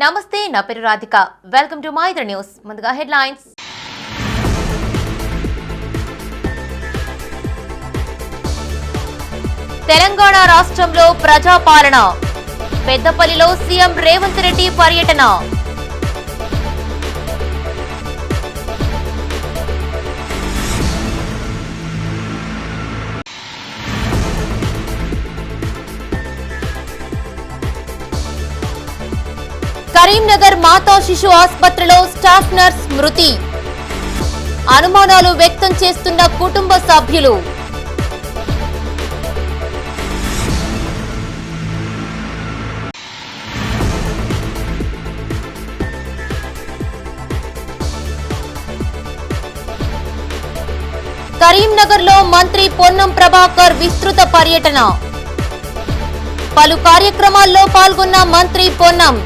నమస్తే నా పేరు Radhika welcome to my news ముందుగా హెడ్లైన్స్ తెలంగాణ రాష్ట్రంలో ప్రజాపాలన పెద్దపల్లిలో సీఎం రేవంత్ రెడ్డి పర్యటన కరీంనగర్ మాతా శిశు ఆసుపత్రిలో స్టాఫ్ నర్స్ మృతి అనుమానాలు వ్యక్తం చేస్తున్న కుటుంబ సభ్యులు కరీంనగర్లో మంత్రి పొన్నం ప్రభాకర్ విస్తృత పర్యటన పలు కార్యక్రమాల్లో పాల్గొన్న మంత్రి పొన్నం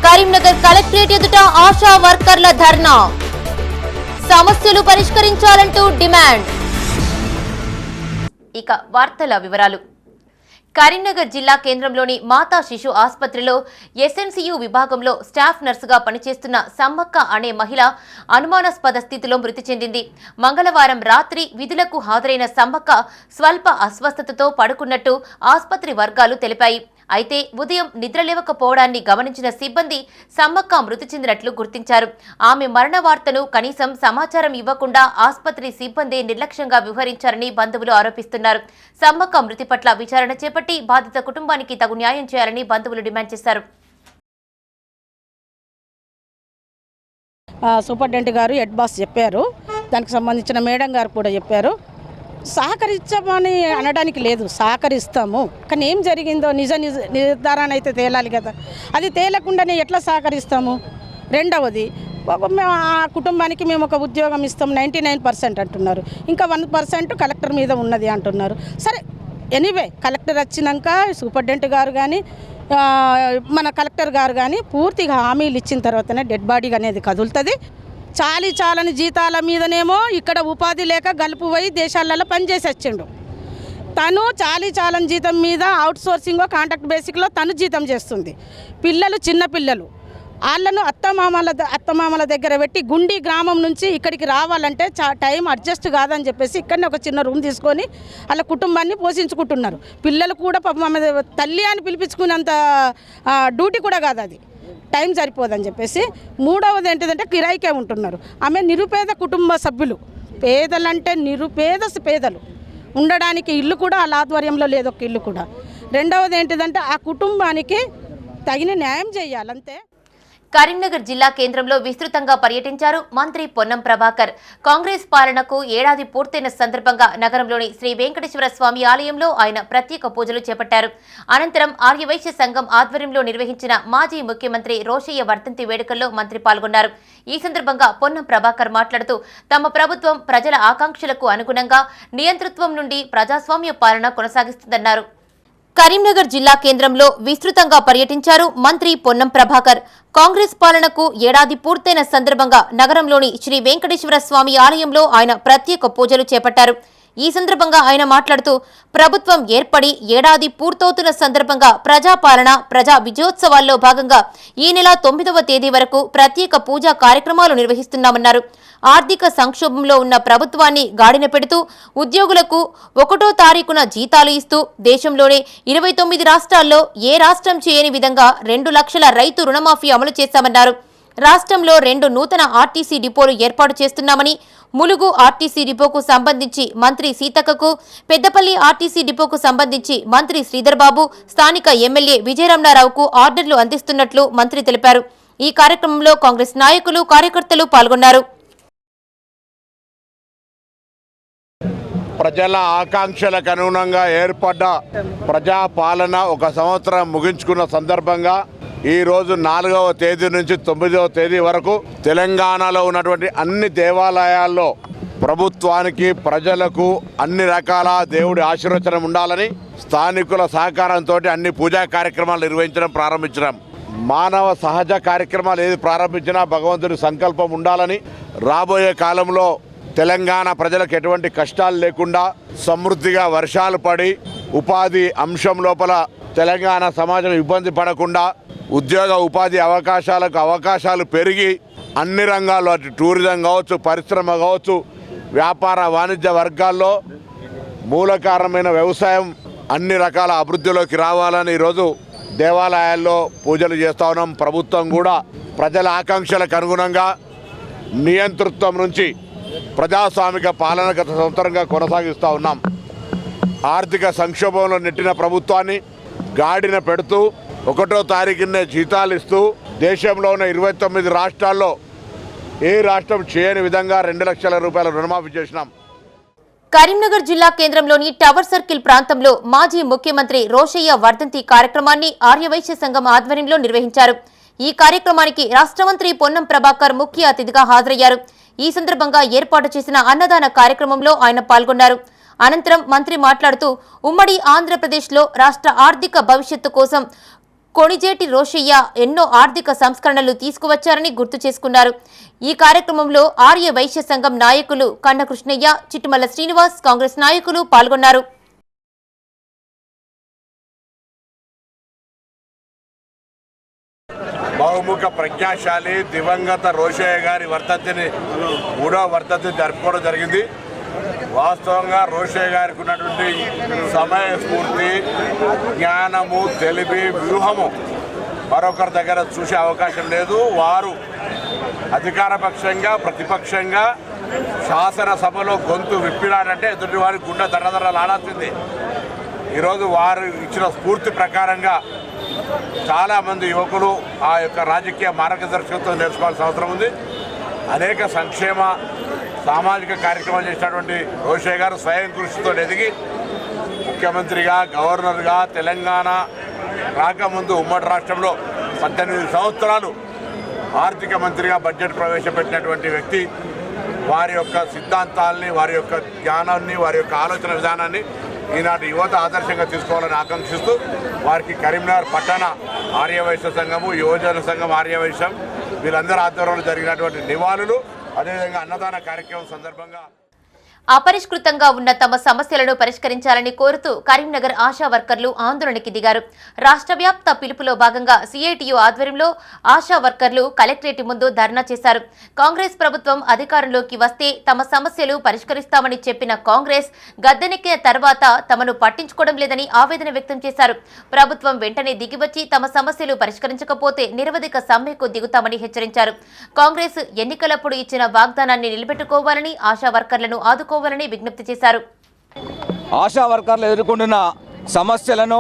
కరీంనగర్ కలెక్టరేట్ ఎదుట ఆశా వర్కర్ల ధర్నా సమస్యలు పరిష్కరించాలంటూ డిమాండ్. ఇక వార్తల వివరాలు. కరీంనగర్ జిల్లా కేంద్రంలోని మాతా శిశు ఆసుపత్రిలో ఎస్ఎన్సియు విభాగంలో స్టాఫ్ నర్సుగా పనిచేస్తున్న సమ్మక్క అనే మహిళ అనుమానాస్పద స్థితిలో మృతి చెందింది. మంగళవారం రాత్రి విధులకు హాజరైన సమ్మక్క స్వల్ప అస్వస్థతతో పడుకున్నట్టు ఆసుపత్రి వర్గాలు తెలిపాయి. అయితే ఉదయం నిద్రలేవకపోవడాన్ని గమనించిన సిబ్బంది సమ్మక్క మృతి చెందినట్లు గుర్తించారు. ఆమె మరణ వార్తను కనీసం సమాచారం ఇవ్వకుండా ఆసుపత్రి సిబ్బంది నిర్లక్ష్యంగా వ్యవహరించారని బంధువులు ఆరోపిస్తున్నారు. సమ్మక్క మృతి పట్ల విచారణ చేపట్టి బాధిత కుటుంబానికి తగు న్యాయం చేయాలని బంధువులు డిమాండ్ చేశారు. సూపరింటెండెంట్ గారు హెడ్ బాస్ చెప్పారు, దానికి సంబంధించిన మేడం గారు కూడా చెప్పారు. సహకరించమని అనడానికి లేదు, సహకరిస్తాము. కానీ ఏం జరిగిందో నిజ నిర్ధారణ అయితే తేలాలి కదా. అది తేలకుండానే ఎట్లా సహకరిస్తాము? రెండవది, ఆ కుటుంబానికి మేము ఒక ఉద్యోగం ఇస్తాం 99% అంటున్నారు, ఇంకా 1% కలెక్టర్ మీద ఉన్నది అంటున్నారు. సరే, ఎనీవే కలెక్టర్ వచ్చినాక సూపరింటెండెంట్ గారు కానీ మన కలెక్టర్ గారు కానీ పూర్తిగా హామీలు ఇచ్చిన తర్వాతనే డెడ్ బాడీ అనేది కదులుతుంది. చాలని జీతాల మీదనేమో ఇక్కడ ఉపాధి లేక గలుపు పోయి దేశాలలో పనిచేసి వచ్చిండు. తను చాలని జీతం మీద అవుట్సోర్సింగ్ కాంట్రాక్ట్ బేసిక్లో తను జీతం చేస్తుంది. పిల్లలు చిన్న పిల్లలు, వాళ్ళను అత్తమామల దగ్గర పెట్టి గుండి గ్రామం నుంచి ఇక్కడికి రావాలంటే టైం అడ్జస్ట్ కాదని చెప్పేసి ఇక్కడనే ఒక చిన్న రూమ్ తీసుకొని వాళ్ళ కుటుంబాన్ని పోషించుకుంటున్నారు. పిల్లలు కూడా పాపం ఆమె తల్లి అని పిలిపించుకున్నంత డ్యూటీ కూడా కాదు, అది టైం సరిపోదని చెప్పేసి. మూడవది ఏంటిదంటే కిరాయికే ఉంటున్నారు. ఆమె నిరుపేద కుటుంబ సభ్యులు, పేదలంటే పేదలు ఉండడానికి ఇల్లు కూడా వాళ్ళ ఆధ్వర్యంలో లేదు, ఒక ఇల్లు కూడా. రెండవది ఏంటిదంటే ఆ కుటుంబానికి తగిన న్యాయం చేయాలంతే. కరీంనగర్ జిల్లా కేంద్రంలో విస్తృతంగా పర్యటించారు మంత్రి పొన్నం ప్రభాకర్. కాంగ్రెస్ పాలనకు ఏడాది పూర్తయిన సందర్భంగా నగరంలోని శ్రీ వెంకటేశ్వర స్వామి ఆలయంలో ఆయన ప్రత్యేక పూజలు చేపట్టారు. అనంతరం ఆర్యవైశ్య సంఘం ఆధ్వర్యంలో నిర్వహించిన మాజీ ముఖ్యమంత్రి రోషయ్య వర్ధంతి వేడుకల్లో మంత్రి పాల్గొన్నారు. ఈ సందర్భంగా పొన్నం ప్రభాకర్ మాట్లాడుతూ తమ ప్రభుత్వం ప్రజల ఆకాంక్షలకు అనుగుణంగా నియంతృత్వం నుండి ప్రజాస్వామ్య పాలన కొనసాగిస్తుందన్నారు. కరీంనగర్ జిల్లా కేంద్రంలో విస్తృతంగా పర్యటించారు మంత్రి పొన్నం ప్రభాకర్. కాంగ్రెస్ పాలనకు ఏడాది పూర్తయిన సందర్భంగా నగరంలోని శ్రీ వెంకటేశ్వర స్వామి ఆలయంలో ఆయన ప్రత్యేక పూజలు చేపట్టారు. ఈ సందర్భంగా ఆయన మాట్లాడుతూ ప్రభుత్వం ఏర్పడి ఏడాది పూర్తవుతున్న సందర్భంగా ప్రజాపాలన ప్రజా విజయోత్సవాల్లో భాగంగా ఈ నెల 9వ తేదీ వరకు ప్రత్యేక పూజా కార్యక్రమాలు నిర్వహిస్తున్నామన్నారు. ఆర్థిక సంక్షోభంలో ఉన్న ప్రభుత్వాన్ని గాడిన పెడుతూ ఉద్యోగులకు 1వ తారీఖున జీతాలు ఇస్తూ దేశంలోనే 29 రాష్ట్రాల్లో ఏ రాష్ట్రం చేయని విధంగా 2 లక్షల రైతు రుణమాఫీ అమలు చేశామన్నారు. రాష్ట్రంలో 2 నూతన ఆర్టీసీ డిపోలు ఏర్పాటు చేస్తున్నామని, ములుగు ఆర్టీసీ డిపోకు సంబంధించి మంత్రి సీతక్కకు, పెద్దపల్లి ఆర్టీసీ డిపోకు సంబంధించి మంత్రి శ్రీధర్ బాబు, స్థానిక ఎమ్మెల్యే విజయరమణారావుకు ఆర్డర్లు అందిస్తున్నట్లు మంత్రి తెలిపారు. ఈ కార్యక్రమంలో కాంగ్రెస్ నాయకులు, కార్యకర్తలు పాల్గొన్నారు. ప్రజల ఆకాంక్షలకు అనుగుణంగా ఏర్పడ్డ ప్రజాపాలన 1 సంవత్సరం ముగించుకున్న సందర్భంగా ఈరోజు 4వ తేదీ నుంచి 9వ తేదీ వరకు తెలంగాణలో ఉన్నటువంటి అన్ని దేవాలయాల్లో ప్రభుత్వానికి ప్రజలకు అన్ని రకాల దేవుడి ఆశీర్వచనం ఉండాలని స్థానికుల సహకారంతో అన్ని పూజా కార్యక్రమాలు నిర్వహించడం ప్రారంభించడం. మానవ సహజ కార్యక్రమాలు ఏది ప్రారంభించినా భగవంతుని సంకల్పం ఉండాలని, రాబోయే కాలంలో తెలంగాణ ప్రజలకు ఎటువంటి కష్టాలు లేకుండా సమృద్ధిగా వర్షాలు పడి ఉపాధి అంశం లోపల తెలంగాణ సమాజం ఇబ్బంది పడకుండా ఉద్యోగ ఉపాధి అవకాశాలు పెరిగి అన్ని రంగాల్లో అటు టూరిజం కావచ్చు, పరిశ్రమ కావచ్చు, వ్యాపార వాణిజ్య వర్గాల్లో మూల కారణమైన వ్యవసాయం అన్ని రకాల అభివృద్ధిలోకి రావాలని ఈరోజు దేవాలయాల్లో పూజలు చేస్తూ ఉన్నాం. ప్రభుత్వం కూడా ప్రజల ఆకాంక్షలకు అనుగుణంగా నియంతృత్వం నుంచి ప్రజాస్వామిక పాలన గత సంవత్సరంగా కొనసాగిస్తూ ఉన్నాం. ఆర్థిక సంక్షోభంలో నెట్టిన ప్రభుత్వాన్ని గాడిన పెడుతూ 1వ తారీఖునే జీతాలు ఇస్తూ దేశంలో ఉన్న 29 రాష్ట్రాల్లో ఏ రాష్ట్రం చేయని విధంగా 2 లక్షల రూపాయల రుణమాఫీ చేసినాం. కరీంనగర్ జిల్లా కేంద్రంలోని టవర్ సర్కిల్ ప్రాంతంలో మాజీ ముఖ్యమంత్రి రోషయ్య వర్ధంతి కార్యక్రమాన్ని ఆర్యవైశ్య సంఘం ఆధ్వర్యంలో నిర్వహించారు. ఈ కార్యక్రమానికి రాష్ట్ర మంత్రి పొన్నం ప్రభాకర్ ముఖ్య అతిథిగా హాజరయ్యారు. ఈ సందర్భంగా ఏర్పాటు చేసిన అన్నదాన కార్యక్రమంలో ఆయన పాల్గొన్నారు. అనంతరం మంత్రి మాట్లాడుతూ ఉమ్మడి ఆంధ్రప్రదేశ్లో రాష్ట్ర ఆర్థిక భవిష్యత్తు కోసం కొణిజేటి రోషయ్య ఎన్నో ఆర్థిక సంస్కరణలు తీసుకువచ్చారని గుర్తు చేసుకున్నారు. ఈ కార్యక్రమంలో ఆర్య వైశ్య సంఘం నాయకులు కన్నకృష్ణయ్య, చిట్టుమల్ల శ్రీనివాస్, కాంగ్రెస్ నాయకులు పాల్గొన్నారు. బహుముఖ ప్రజ్ఞాశాలి దివంగత రోషయ్య గారి వర్ధంతిని 3వ వర్ధంతిని జరుపుకోవడం జరిగింది. వాస్తవంగా రోషయ్య గారికి ఉన్నటువంటి సమయస్ఫూర్తి, జ్ఞానము, తెలివి, వ్యూహము మరొకరి దగ్గర చూసే అవకాశం లేదు. వారు అధికారపక్షంగా ప్రతిపక్షంగా శాసనసభలో గొంతు విప్పినాడంటే ఎదుటి వారి గుండె దడదడలాడాల్సింది. ఈరోజు వారు ఇచ్చిన స్ఫూర్తి ప్రకారంగా చాలామంది యువకులు ఆ యొక్క రాజకీయ మార్గదర్శకత్వం నేర్చుకోవాల్సిన అవసరం ఉంది. అనేక సంక్షేమ సామాజిక కార్యక్రమాలు చేసినటువంటి రోషయ్య గారు స్వయం కృషితో ఎదిగి ముఖ్యమంత్రిగా, గవర్నర్గా తెలంగాణ రాకముందు ఉమ్మడి రాష్ట్రంలో 18 సంవత్సరాలు ఆర్థిక మంత్రిగా బడ్జెట్ ప్రవేశపెట్టినటువంటి వ్యక్తి. వారి యొక్క సిద్ధాంతాలని, వారి యొక్క జ్ఞానాన్ని, వారి యొక్క ఆలోచన విధానాన్ని ఈనాటి యువత ఆదర్శంగా తీసుకోవాలని ఆకాంక్షిస్తూ వారికి కరీంనగర్ పట్టణ ఆర్యవైశ్య సంఘము, యువజన సంఘం ఆర్యవైశ్యం వీళ్ళందరి ఆధ్వర్యంలో జరిగినటువంటి నివాళులు, అదేవిధంగా అన్నదాన కార్యక్రమం సందర్భంగా అపరిష్కృతంగా ఉన్న తమ సమస్యలను పరిష్కరించాలని కోరుతూ కరీంనగర్ ఆశా వర్కర్లు ఆందోళనకి దిగారు. రాష్ట్ర వ్యాప్త పిలుపులో భాగంగా సిఐటియు ఆధ్వర్యంలో ఆశా వర్కర్లు కలెక్టరేట్ ముందు ధర్నా చేశారు. కాంగ్రెస్ ప్రభుత్వం అధికారంలోకి వస్తే తమ సమస్యలు పరిష్కరిస్తామని చెప్పిన కాంగ్రెస్ గద్దెనెక్కిన తర్వాత తమను పట్టించుకోవడం లేదని ఆవేదన వ్యక్తం చేశారు. ప్రభుత్వం వెంటనే దిగివచ్చి తమ సమస్యలు పరిష్కరించకపోతే నిరవధిక సమ్మెకు దిగుతామని హెచ్చరించారు. కాంగ్రెస్ ఎన్నికలప్పుడు ఇచ్చిన వాగ్దానాన్ని నిలబెట్టుకోవాలని, ఆశా వర్కర్లను ఆదుకోవాలని విజ్ఞప్తి చేశారు. ఆశా వర్కర్లు ఎదుర్కొంటున్న సమస్యలను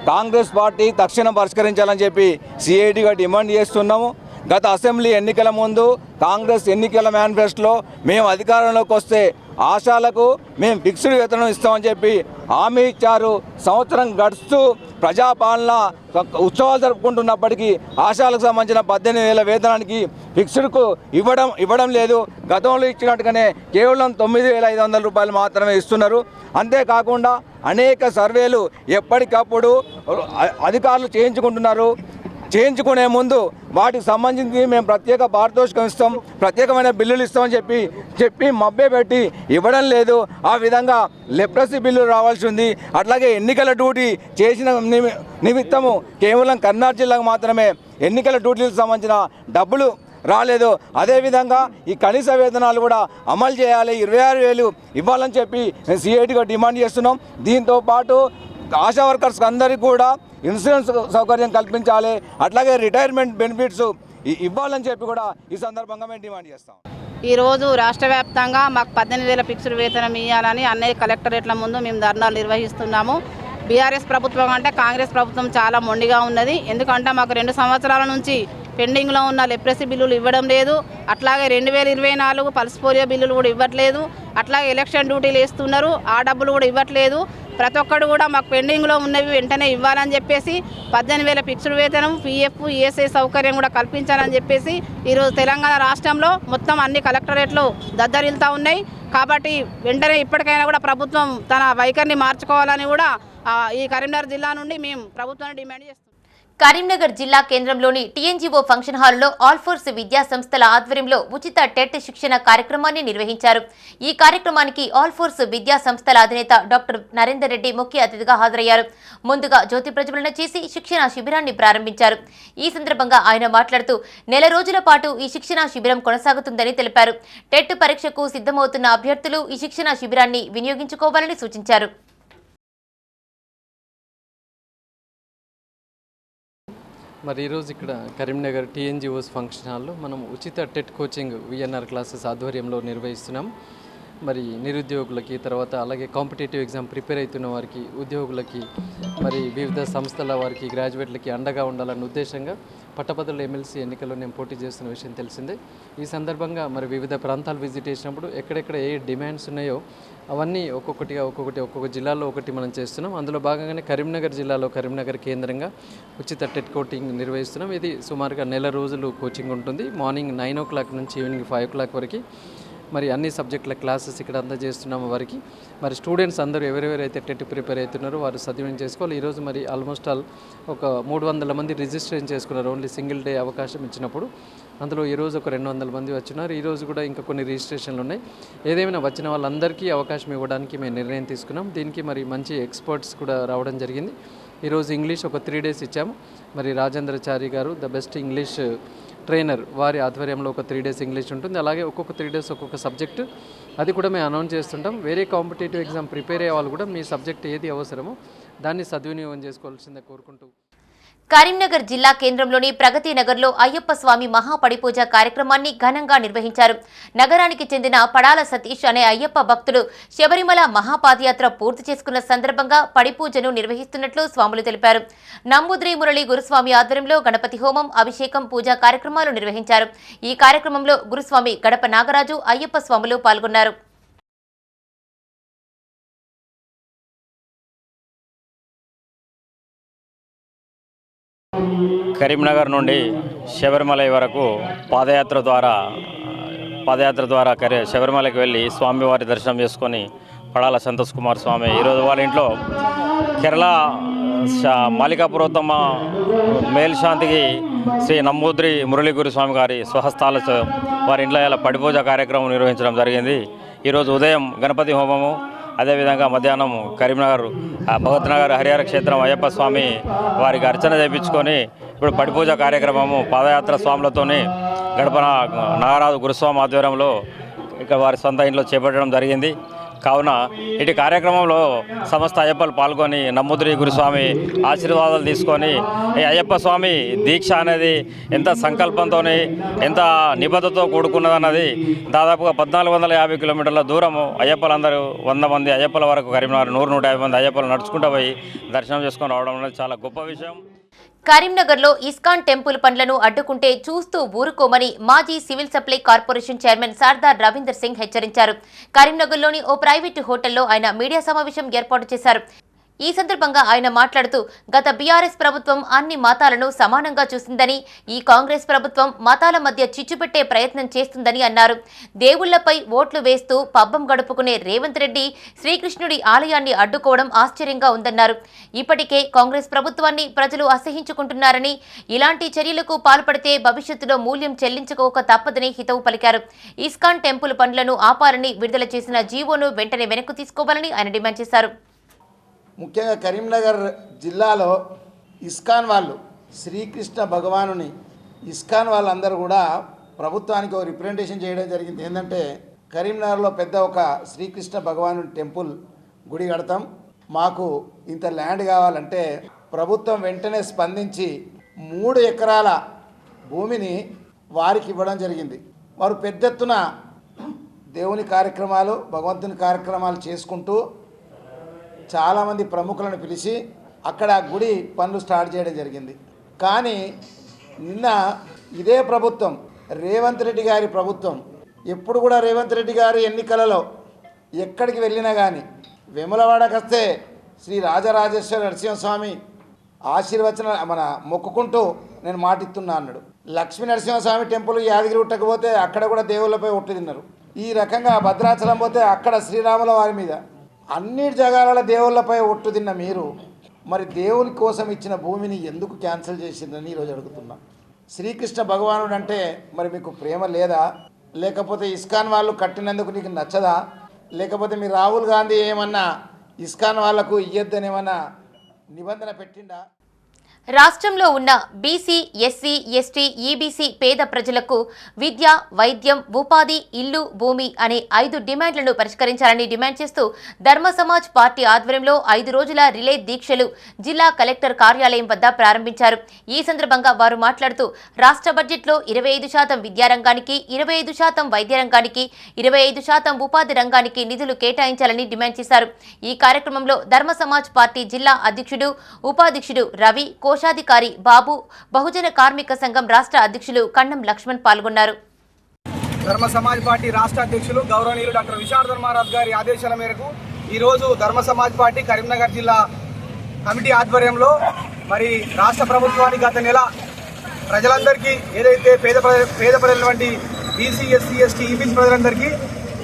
కాంగ్రెస్ పార్టీ తక్షణం పరిష్కరించాలని చెప్పి సిఐటిగా డిమాండ్ చేస్తున్నాము. గత అసెంబ్లీ ఎన్నికల ముందు కాంగ్రెస్ ఎన్నికల మేనిఫెస్టోలో మేము అధికారంలోకి వస్తే ఆశాలకు మేము ఫిక్స్డ్ వేతనం ఇస్తామని చెప్పి హామీ ఇచ్చారు. సంవత్సరం గడుస్తూ ప్రజాపాలన ఉత్సవాలు జరుపుకుంటున్నప్పటికీ ఆశాలకు సంబంధించిన 18,000 వేతనానికి ఫిక్స్డ్కు ఇవ్వడం లేదు. గతంలో ఇచ్చినట్టుగానే కేవలం 9,500 రూపాయలు మాత్రమే ఇస్తున్నారు. అంతేకాకుండా అనేక సర్వేలు ఎప్పటికప్పుడు అధికారులు చేయించుకునే ముందు వాటికి సంబంధించి మేము ప్రత్యేక పారితోషికం ఇస్తాం, ప్రత్యేకమైన బిల్లులు ఇస్తామని చెప్పి మభ్య పెట్టి ఇవ్వడం లేదు. ఆ విధంగా లెప్రసీ బిల్లు రావాల్సి ఉంది. అట్లాగే ఎన్నికల డ్యూటీ చేసిన నిమిత్తము కేవలం కర్నాటక జిల్లాకు మాత్రమే ఎన్నికల డ్యూటీలకు సంబంధించిన డబ్బులు రాలేదు. అదేవిధంగా ఈ కనీస వేతనాలు కూడా అమలు చేయాలి, 26,000 ఇవ్వాలని చెప్పి సిఐటిగా డిమాండ్ చేస్తున్నాం. దీంతో పాటు ఆశా వర్కర్స్ అందరికీ కూడా ఇన్సూరెన్స్ సౌకర్యం కల్పించాలి, అట్లాగే రిటైర్మెంట్ బెనిఫిట్స్ ఇవ్వాలని చెప్పి కూడా ఈ సందర్భంగా మేము డిమాండ్ చేస్తాం. ఈరోజు రాష్ట్ర వ్యాప్తంగా మాకు 18,000 ఫిక్స్డ్ వేతనం ఇవ్వాలని అన్ని కలెక్టరేట్ల ముందు మేము ధర్నాలు నిర్వహిస్తున్నాము. బీఆర్ఎస్ ప్రభుత్వం అంటే కాంగ్రెస్ ప్రభుత్వం చాలా మొండిగా ఉన్నది. ఎందుకంటే మాకు 2 సంవత్సరాల నుంచి పెండింగ్లో ఉన్న లెప్రసీ బిల్లులు ఇవ్వడం లేదు. అట్లాగే 2024 పల్స్ పోలియో బిల్లులు కూడా ఇవ్వట్లేదు. అట్లాగే ఎలక్షన్ డ్యూటీలు వేస్తున్నారు, ఆ డబ్బులు కూడా ఇవ్వట్లేదు. ప్రతి ఒక్కరు కూడా మాకు పెండింగ్లో ఉన్నవి వెంటనే ఇవ్వాలని చెప్పేసి 18,000 ఫిక్స్డ్ వేతనం, పిఎఫ్, ఈఎస్ఐ సౌకర్యం కూడా కల్పించాలని చెప్పేసి ఈరోజు తెలంగాణ రాష్ట్రంలో మొత్తం అన్ని కలెక్టరేట్లు దద్దరిల్తా ఉన్నాయి. కాబట్టి వెంటనే ఇప్పటికైనా కూడా ప్రభుత్వం తన వైఖరిని మార్చుకోవాలని కూడా ఈ కరీంనగర్ జిల్లా నుండి మేము ప్రభుత్వాన్ని డిమాండ్ చేస్తున్నాం. కరీంనగర్ జిల్లా కేంద్రంలోని టీఎన్జీఓ ఫంక్షన్ హాల్లో ఆల్ఫోర్స్ విద్యా సంస్థల ఆధ్వర్యంలో ఉచిత టెట్ శిక్షణ కార్యక్రమాన్ని నిర్వహించారు. ఈ కార్యక్రమానికి ఆల్ఫోర్స్ విద్యా సంస్థల అధినేత డాక్టర్ నరేందర్ రెడ్డి ముఖ్య అతిథిగా హాజరయ్యారు. ముందుగా జ్యోతి ప్రజ్వలన చేసి శిక్షణ శిబిరాన్ని ప్రారంభించారు. ఈ సందర్భంగా ఆయన మాట్లాడుతూ నెల రోజుల పాటు ఈ శిక్షణ శిబిరం కొనసాగుతుందని తెలిపారు. టెట్ పరీక్షకు సిద్ధమవుతున్న అభ్యర్థులు ఈ శిక్షణ శిబిరాన్ని వినియోగించుకోవాలని సూచించారు. మరి ఈరోజు ఇక్కడ కరీంనగర్ టీఎన్జీఓస్ ఫంక్షన్ హాల్లో మనం ఉచిత టెట్ కోచింగ్ విఎన్ఆర్ క్లాసెస్ ఆధ్వర్యంలో నిర్వహిస్తున్నాం. మరి నిరుద్యోగులకి, తర్వాత అలాగే కాంపిటేటివ్ ఎగ్జామ్ ప్రిపేర్ అవుతున్న వారికి, ఉద్యోగులకి, మరి వివిధ సంస్థల వారికి, గ్రాడ్యుయేట్లకి అండగా ఉండాలన్న ఉద్దేశంగా పట్టభద్రుల ఎమ్మెల్సీ ఎన్నికల్లో నేను పోటీ చేస్తున్న విషయం తెలిసిందే. ఈ సందర్భంగా మరి వివిధ ప్రాంతాలు విజిట్ చేసినప్పుడు ఎక్కడెక్కడ ఏ డిమాండ్స్ ఉన్నాయో అవన్నీ ఒక్కొక్క జిల్లాలో ఒకటి మనం చేస్తున్నాం. అందులో భాగంగానే కరీంనగర్ జిల్లాలో కరీంనగర్ కేంద్రంగా ఉచిత టెట్ కోచింగ్ నిర్వహిస్తున్నాం. ఇది సుమారుగా నెల రోజులు కోచింగ్ ఉంటుంది. మార్నింగ్ 9 o'clock నుంచి ఈవినింగ్ 5 o'clock వరకు మరి అన్ని సబ్జెక్టుల క్లాసెస్ ఇక్కడ అందజేస్తున్నాము వారికి. మరి స్టూడెంట్స్ అందరూ ఎవరెవరైతే టెట్ ప్రిపేర్ అవుతున్నారో వారు సద్వినియోగం చేసుకోవాలి. ఈరోజు మరి ఆల్మోస్ట్ ఆల్ ఒక 300 మంది రిజిస్ట్రేషన్ చేసుకున్నారు. ఓన్లీ సింగిల్ డే అవకాశం ఇచ్చినప్పుడు అందులో ఈరోజు ఒక 200 మంది వచ్చినారు. ఈరోజు కూడా ఇంకా కొన్ని రిజిస్ట్రేషన్లు ఉన్నాయి. ఏదేమైనా వచ్చిన వాళ్ళందరికీ అవకాశం ఇవ్వడానికి మేము నిర్ణయం తీసుకున్నాం. దీనికి మరి మంచి ఎక్స్పర్ట్స్ కూడా రావడం జరిగింది. ఈరోజు ఇంగ్లీష్ ఒక 3 days ఇచ్చాము. మరి రాజేంద్రచారి గారు ద బెస్ట్ ఇంగ్లీష్ ట్రైనర్, వారి ఆధ్వర్యంలో ఒక 3 days ఇంగ్లీష్ ఉంటుంది. అలాగే ఒక్కొక్క 3 days ఒక్కొక్క సబ్జెక్టు, అది కూడా మేము అనౌన్స్ చేస్తుంటాం. వేరే కాంపిటేటివ్ ఎగ్జామ్ ప్రిపేర్ అయ్యే వాళ్ళు కూడా మీ సబ్జెక్ట్ ఏది అవసరమో దాన్ని సద్వినియోగం చేసుకోవాల్సిందే కోరుకుంటూ. కరీంనగర్ జిల్లా కేంద్రంలోని ప్రగతి నగర్లో అయ్యప్ప స్వామి మహాపడిపూజ కార్యక్రమాన్ని ఘనంగా నిర్వహించారు. నగరానికి చెందిన పడాల సతీష్ అనే అయ్యప్ప భక్తుడు శబరిమల మహాపాదయాత్ర పూర్తి చేసుకున్న సందర్భంగా పడిపూజను నిర్వహిస్తున్నట్లు స్వాములు తెలిపారు. నంబుద్రి మురళి గురుస్వామి ఆధ్వర్యంలో గణపతి హోమం, అభిషేకం, పూజా కార్యక్రమాలు నిర్వహించారు. ఈ కార్యక్రమంలో గురుస్వామి గడప నాగరాజు, అయ్యప్ప స్వాములు పాల్గొన్నారు. కరీంనగర్ నుండి శబరిమల వరకు పాదయాత్ర ద్వారా శబరిమలకి వెళ్ళి స్వామివారి దర్శనం చేసుకొని పడాల సంతోష్ కుమార్ స్వామి ఈరోజు వాళ్ళ ఇంట్లో కేరళ మాలికాపురోత్తమ మేల్శాంతికి శ్రీ నంబూద్రి మురళీగురు స్వామి గారి స్వహస్తాలతో వారి ఇంట్లో ఇలా పడిపూజ కార్యక్రమం నిర్వహించడం జరిగింది. ఈరోజు ఉదయం గణపతి హోమము, అదేవిధంగా మధ్యాహ్నం కరీంనగర్ భగత్ నగర్ హరిహర క్షేత్రం అయ్యప్ప స్వామి వారికి అర్చన చేయించుకొని ఇప్పుడు పడిపూజ కార్యక్రమము పాదయాత్ర స్వాములతోని గడప నాగరాజు గురుస్వామి ఆధ్వర్యంలో ఇక్కడ వారి సొంత ఇంట్లో చేపట్టడం జరిగింది. కావున ఇటు కార్యక్రమంలో సమస్త అయ్యప్పలు పాల్గొని నంబూద్రి గురుస్వామి ఆశీర్వాదాలు తీసుకొని ఈ అయ్యప్ప స్వామి దీక్ష అనేది ఎంత సంకల్పంతో, ఎంత నిబద్ధతతో కూడుకున్నదన్నది దాదాపుగా 1450 కిలోమీటర్ల దూరము అయ్యప్పలందరూ 100 మంది అయ్యప్పల వరకు కరీంనగర్ 100-150 మంది అయ్యప్పలు నడుచుకుంటూ పోయి దర్శనం చేసుకొని రావడం అనేది చాలా గొప్ప విషయం. కరీంనగర్లో ఇస్కాన్ టెంపుల్ పనులను అడ్డుకుంటే చూస్తూ ఊరుకోమని మాజీ civil supply corporation chairman Sardar Ravinder Singh హెచ్చరించారు. కరీంనగర్లోని ఓ ప్రైవేటు హోటల్లో ఆయన మీడియా సమావేశం ఏర్పాటు చేశారు. ఈ సందర్భంగా ఆయన మాట్లాడుతూ గత బీఆర్ఎస్ ప్రభుత్వం అన్ని మతాలను సమానంగా చూసిందని, ఈ కాంగ్రెస్ ప్రభుత్వం మతాల మధ్య చిచ్చుపెట్టే ప్రయత్నం చేస్తుందని అన్నారు. దేవుళ్లపై ఓట్లు వేస్తూ పబ్బం గడుపుకునే రేవంత్ రెడ్డి శ్రీకృష్ణుడి ఆలయాన్ని అడ్డుకోవడం ఆశ్చర్యంగా ఉందన్నారు. ఇప్పటికే కాంగ్రెస్ ప్రభుత్వాన్ని ప్రజలు అసహించుకుంటున్నారని, ఇలాంటి చర్యలకు పాల్పడితే భవిష్యత్తులో మూల్యం చెల్లించుకోక తప్పదని హితవు పలికారు. ఇస్కాన్ టెంపుల్ పనులను ఆపాలని విడుదల చేసిన జీవోను వెంటనే వెనక్కు తీసుకోవాలని ఆయన డిమాండ్ చేశారు. ముఖ్యంగా కరీంనగర్ జిల్లాలో ఇస్కాన్ వాళ్ళు, శ్రీకృష్ణ భగవానుని ఇస్కాన్ వాళ్ళందరూ కూడా ప్రభుత్వానికి ఒక రిప్రజెంటేషన్ చేయడం జరిగింది. ఏంటంటే కరీంనగర్లో పెద్ద ఒక శ్రీకృష్ణ భగవానుని టెంపుల్ గుడి కడతాం, మాకు ఇంత ల్యాండ్ కావాలంటే ప్రభుత్వం వెంటనే స్పందించి 3 ఎకరాల భూమిని వారికి ఇవ్వడం జరిగింది. వారు పెద్ద ఎత్తున దేవుని కార్యక్రమాలు, భగవంతుని కార్యక్రమాలు చేసుకుంటూ చాలామంది ప్రముఖులను పిలిచి అక్కడ గుడి పనులు స్టార్ట్ చేయడం జరిగింది. కానీ నిన్న ఇదే ప్రభుత్వం, రేవంత్ రెడ్డి గారి ప్రభుత్వం, ఎప్పుడు కూడా రేవంత్ రెడ్డి గారి ఎన్నికలలో ఎక్కడికి వెళ్ళినా కానీ వేములవాడకు వస్తే శ్రీ రాజరాజేశ్వర నరసింహస్వామి ఆశీర్వచన మొక్కుకుంటూ నేను మాటిస్తున్నా అన్నాడు. లక్ష్మీ నరసింహస్వామి టెంపుల్ యాదగిరి ఉట్టకపోతే అక్కడ కూడా దేవుళ్ళపై ఒట్టు తిన్నారు. ఈ రకంగా భద్రాచలం పోతే అక్కడ శ్రీరాముల వారి మీద, అన్ని జగాల దేవుళ్ళపై ఒట్టు తిన్న మీరు మరి దేవుని కోసం ఇచ్చిన భూమిని ఎందుకు క్యాన్సిల్ చేసిందని ఈరోజు అడుగుతున్నా. శ్రీకృష్ణ భగవానుడు అంటే మరి మీకు ప్రేమ లేదా? లేకపోతే ఇస్కాన్ వాళ్ళు కట్టినందుకు నీకు నచ్చదా? లేకపోతే మీ రాహుల్ గాంధీ ఏమన్నా ఇస్కాన్ వాళ్లకు ఇయ్యొద్దని ఏమన్నా నిబంధన పెట్టిండా? రాష్ట్రంలో ఉన్న బీసీ, ఎస్సీ, ఎస్టీ, ఈబీసీ పేద ప్రజలకు విద్య, వైద్యం, ఉపాధి, ఇల్లు, భూమి అనే 5 డిమాండ్లను పరిష్కరించాలని డిమాండ్ చేస్తూ ధర్మ సమాజ్ పార్టీ ఆధ్వర్యంలో 5 రోజుల రిలే దీక్షలు జిల్లా కలెక్టర్ కార్యాలయం వద్ద ప్రారంభించారు. ఈ సందర్భంగా వారు మాట్లాడుతూ రాష్ట్ర బడ్జెట్లో 25% విద్యారంగానికి, 25% వైద్య రంగానికి, 25% ఉపాధి రంగానికి నిధులు కేటాయించాలని డిమాండ్ చేశారు. ఈ కార్యక్రమంలో ధర్మ సమాజ్ పార్టీ జిల్లా అధ్యక్షుడు, ఉపాధ్యక్షుడు రవి, కోశాధికారి బాబు, బహుజన కార్మిక సంఘం రాష్ట్ర అధ్యక్షులు కన్నం లక్ష్మణ్ పాల్గొన్నారు. ధర్మ సమాజ్ పార్టీ రాష్ట్ర అధ్యక్షులు గౌరవనీయులు డాక్టర్ విశారద మహారాజ్ గారి ఆదేశాల మేరకు ఈరోజు ధర్మ సమాజ్ పార్టీ కరీంనగర్ జిల్లా కమిటీ ఆధ్వర్యంలో మరి రాష్ట్ర ప్రభుత్వానికి గత నెల ప్రజలందరికీ ఏదైతే పేద ప్రజలటువంటి బీసీ, ఎస్సీ, ఎస్టీ, ఈబీసీ ప్రజలందరికీ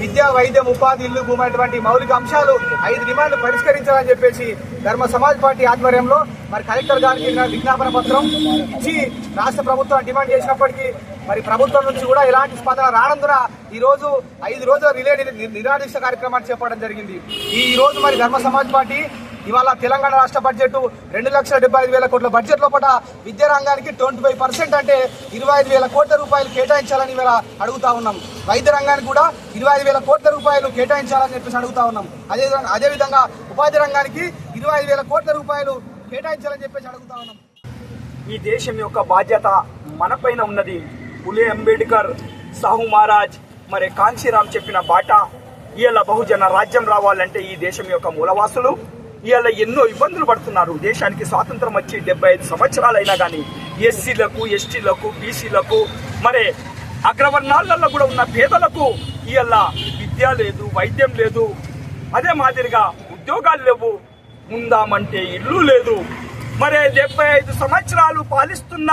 విద్య, వైద్యం, ఉపాధి, ఇల్లు, భూమి అనేటువంటి మౌలిక అంశాలు 5 డిమాండ్లు పరిష్కరించాలని చెప్పేసి ధర్మ సమాజ్ పార్టీ ఆధ్వర్యంలో మరి కలెక్టర్ గారికి విజ్ఞాపన పత్రం ఇచ్చి రాష్ట్ర ప్రభుత్వం డిమాండ్ చేసినప్పటికీ మరి ప్రభుత్వం నుంచి కూడా ఎలాంటి స్పందన రానందున ఈరోజు 5 రోజుల రిలే నిరాదీక్ష కార్యక్రమాన్ని చేపట్టడం జరిగింది. ఈ రోజు మరి ధర్మ సమాజ్ పార్టీ ఇవాళ తెలంగాణ రాష్ట్ర బడ్జెట్ 2,75,000 కోట్ల బడ్జెట్ లోపల విద్యా రంగానికి 25% అంటే 25,000 కోట్ల రూపాయలు కేటాయించాలని ఇవాళ అడుగుతా ఉన్నాం. వైద్య రంగానికి కూడా 25,000 కోట్ల రూపాయలు కేటాయించాలని చెప్పేసి అడుగుతా ఉన్నాం. అదేవిధంగా ఉపాధి రంగానికి 25,000 కోట్ల రూపాయలు కేటాయించాలని చెప్పేసి అడుగుతా ఉన్నాం. ఈ దేశం యొక్క బాధ్యత మనపైన ఉన్నది. పులే అంబేద్కర్, సాహు మహారాజ్, మరి కాంశీరామ్ చెప్పిన బాట. ఇవాళ బహుజన రాజ్యం రావాలంటే ఈ దేశం యొక్క మూలవాసులు ఇవాళ ఎన్నో ఇబ్బందులు పడుతున్నారు. దేశానికి స్వాతంత్రం వచ్చి 75 సంవత్సరాలైనా కానీ ఎస్సీలకు, ఎస్టీలకు, బీసీలకు, మరి అగ్రవర్ణాలలో కూడా ఉన్న పేదలకు ఇవాళ విద్య లేదు, వైద్యం లేదు, అదే మాదిరిగా ఉద్యోగాలు లేవు, ఉందామంటే ఇల్లు లేదు. మరి 75 సంవత్సరాలు పాలిస్తున్న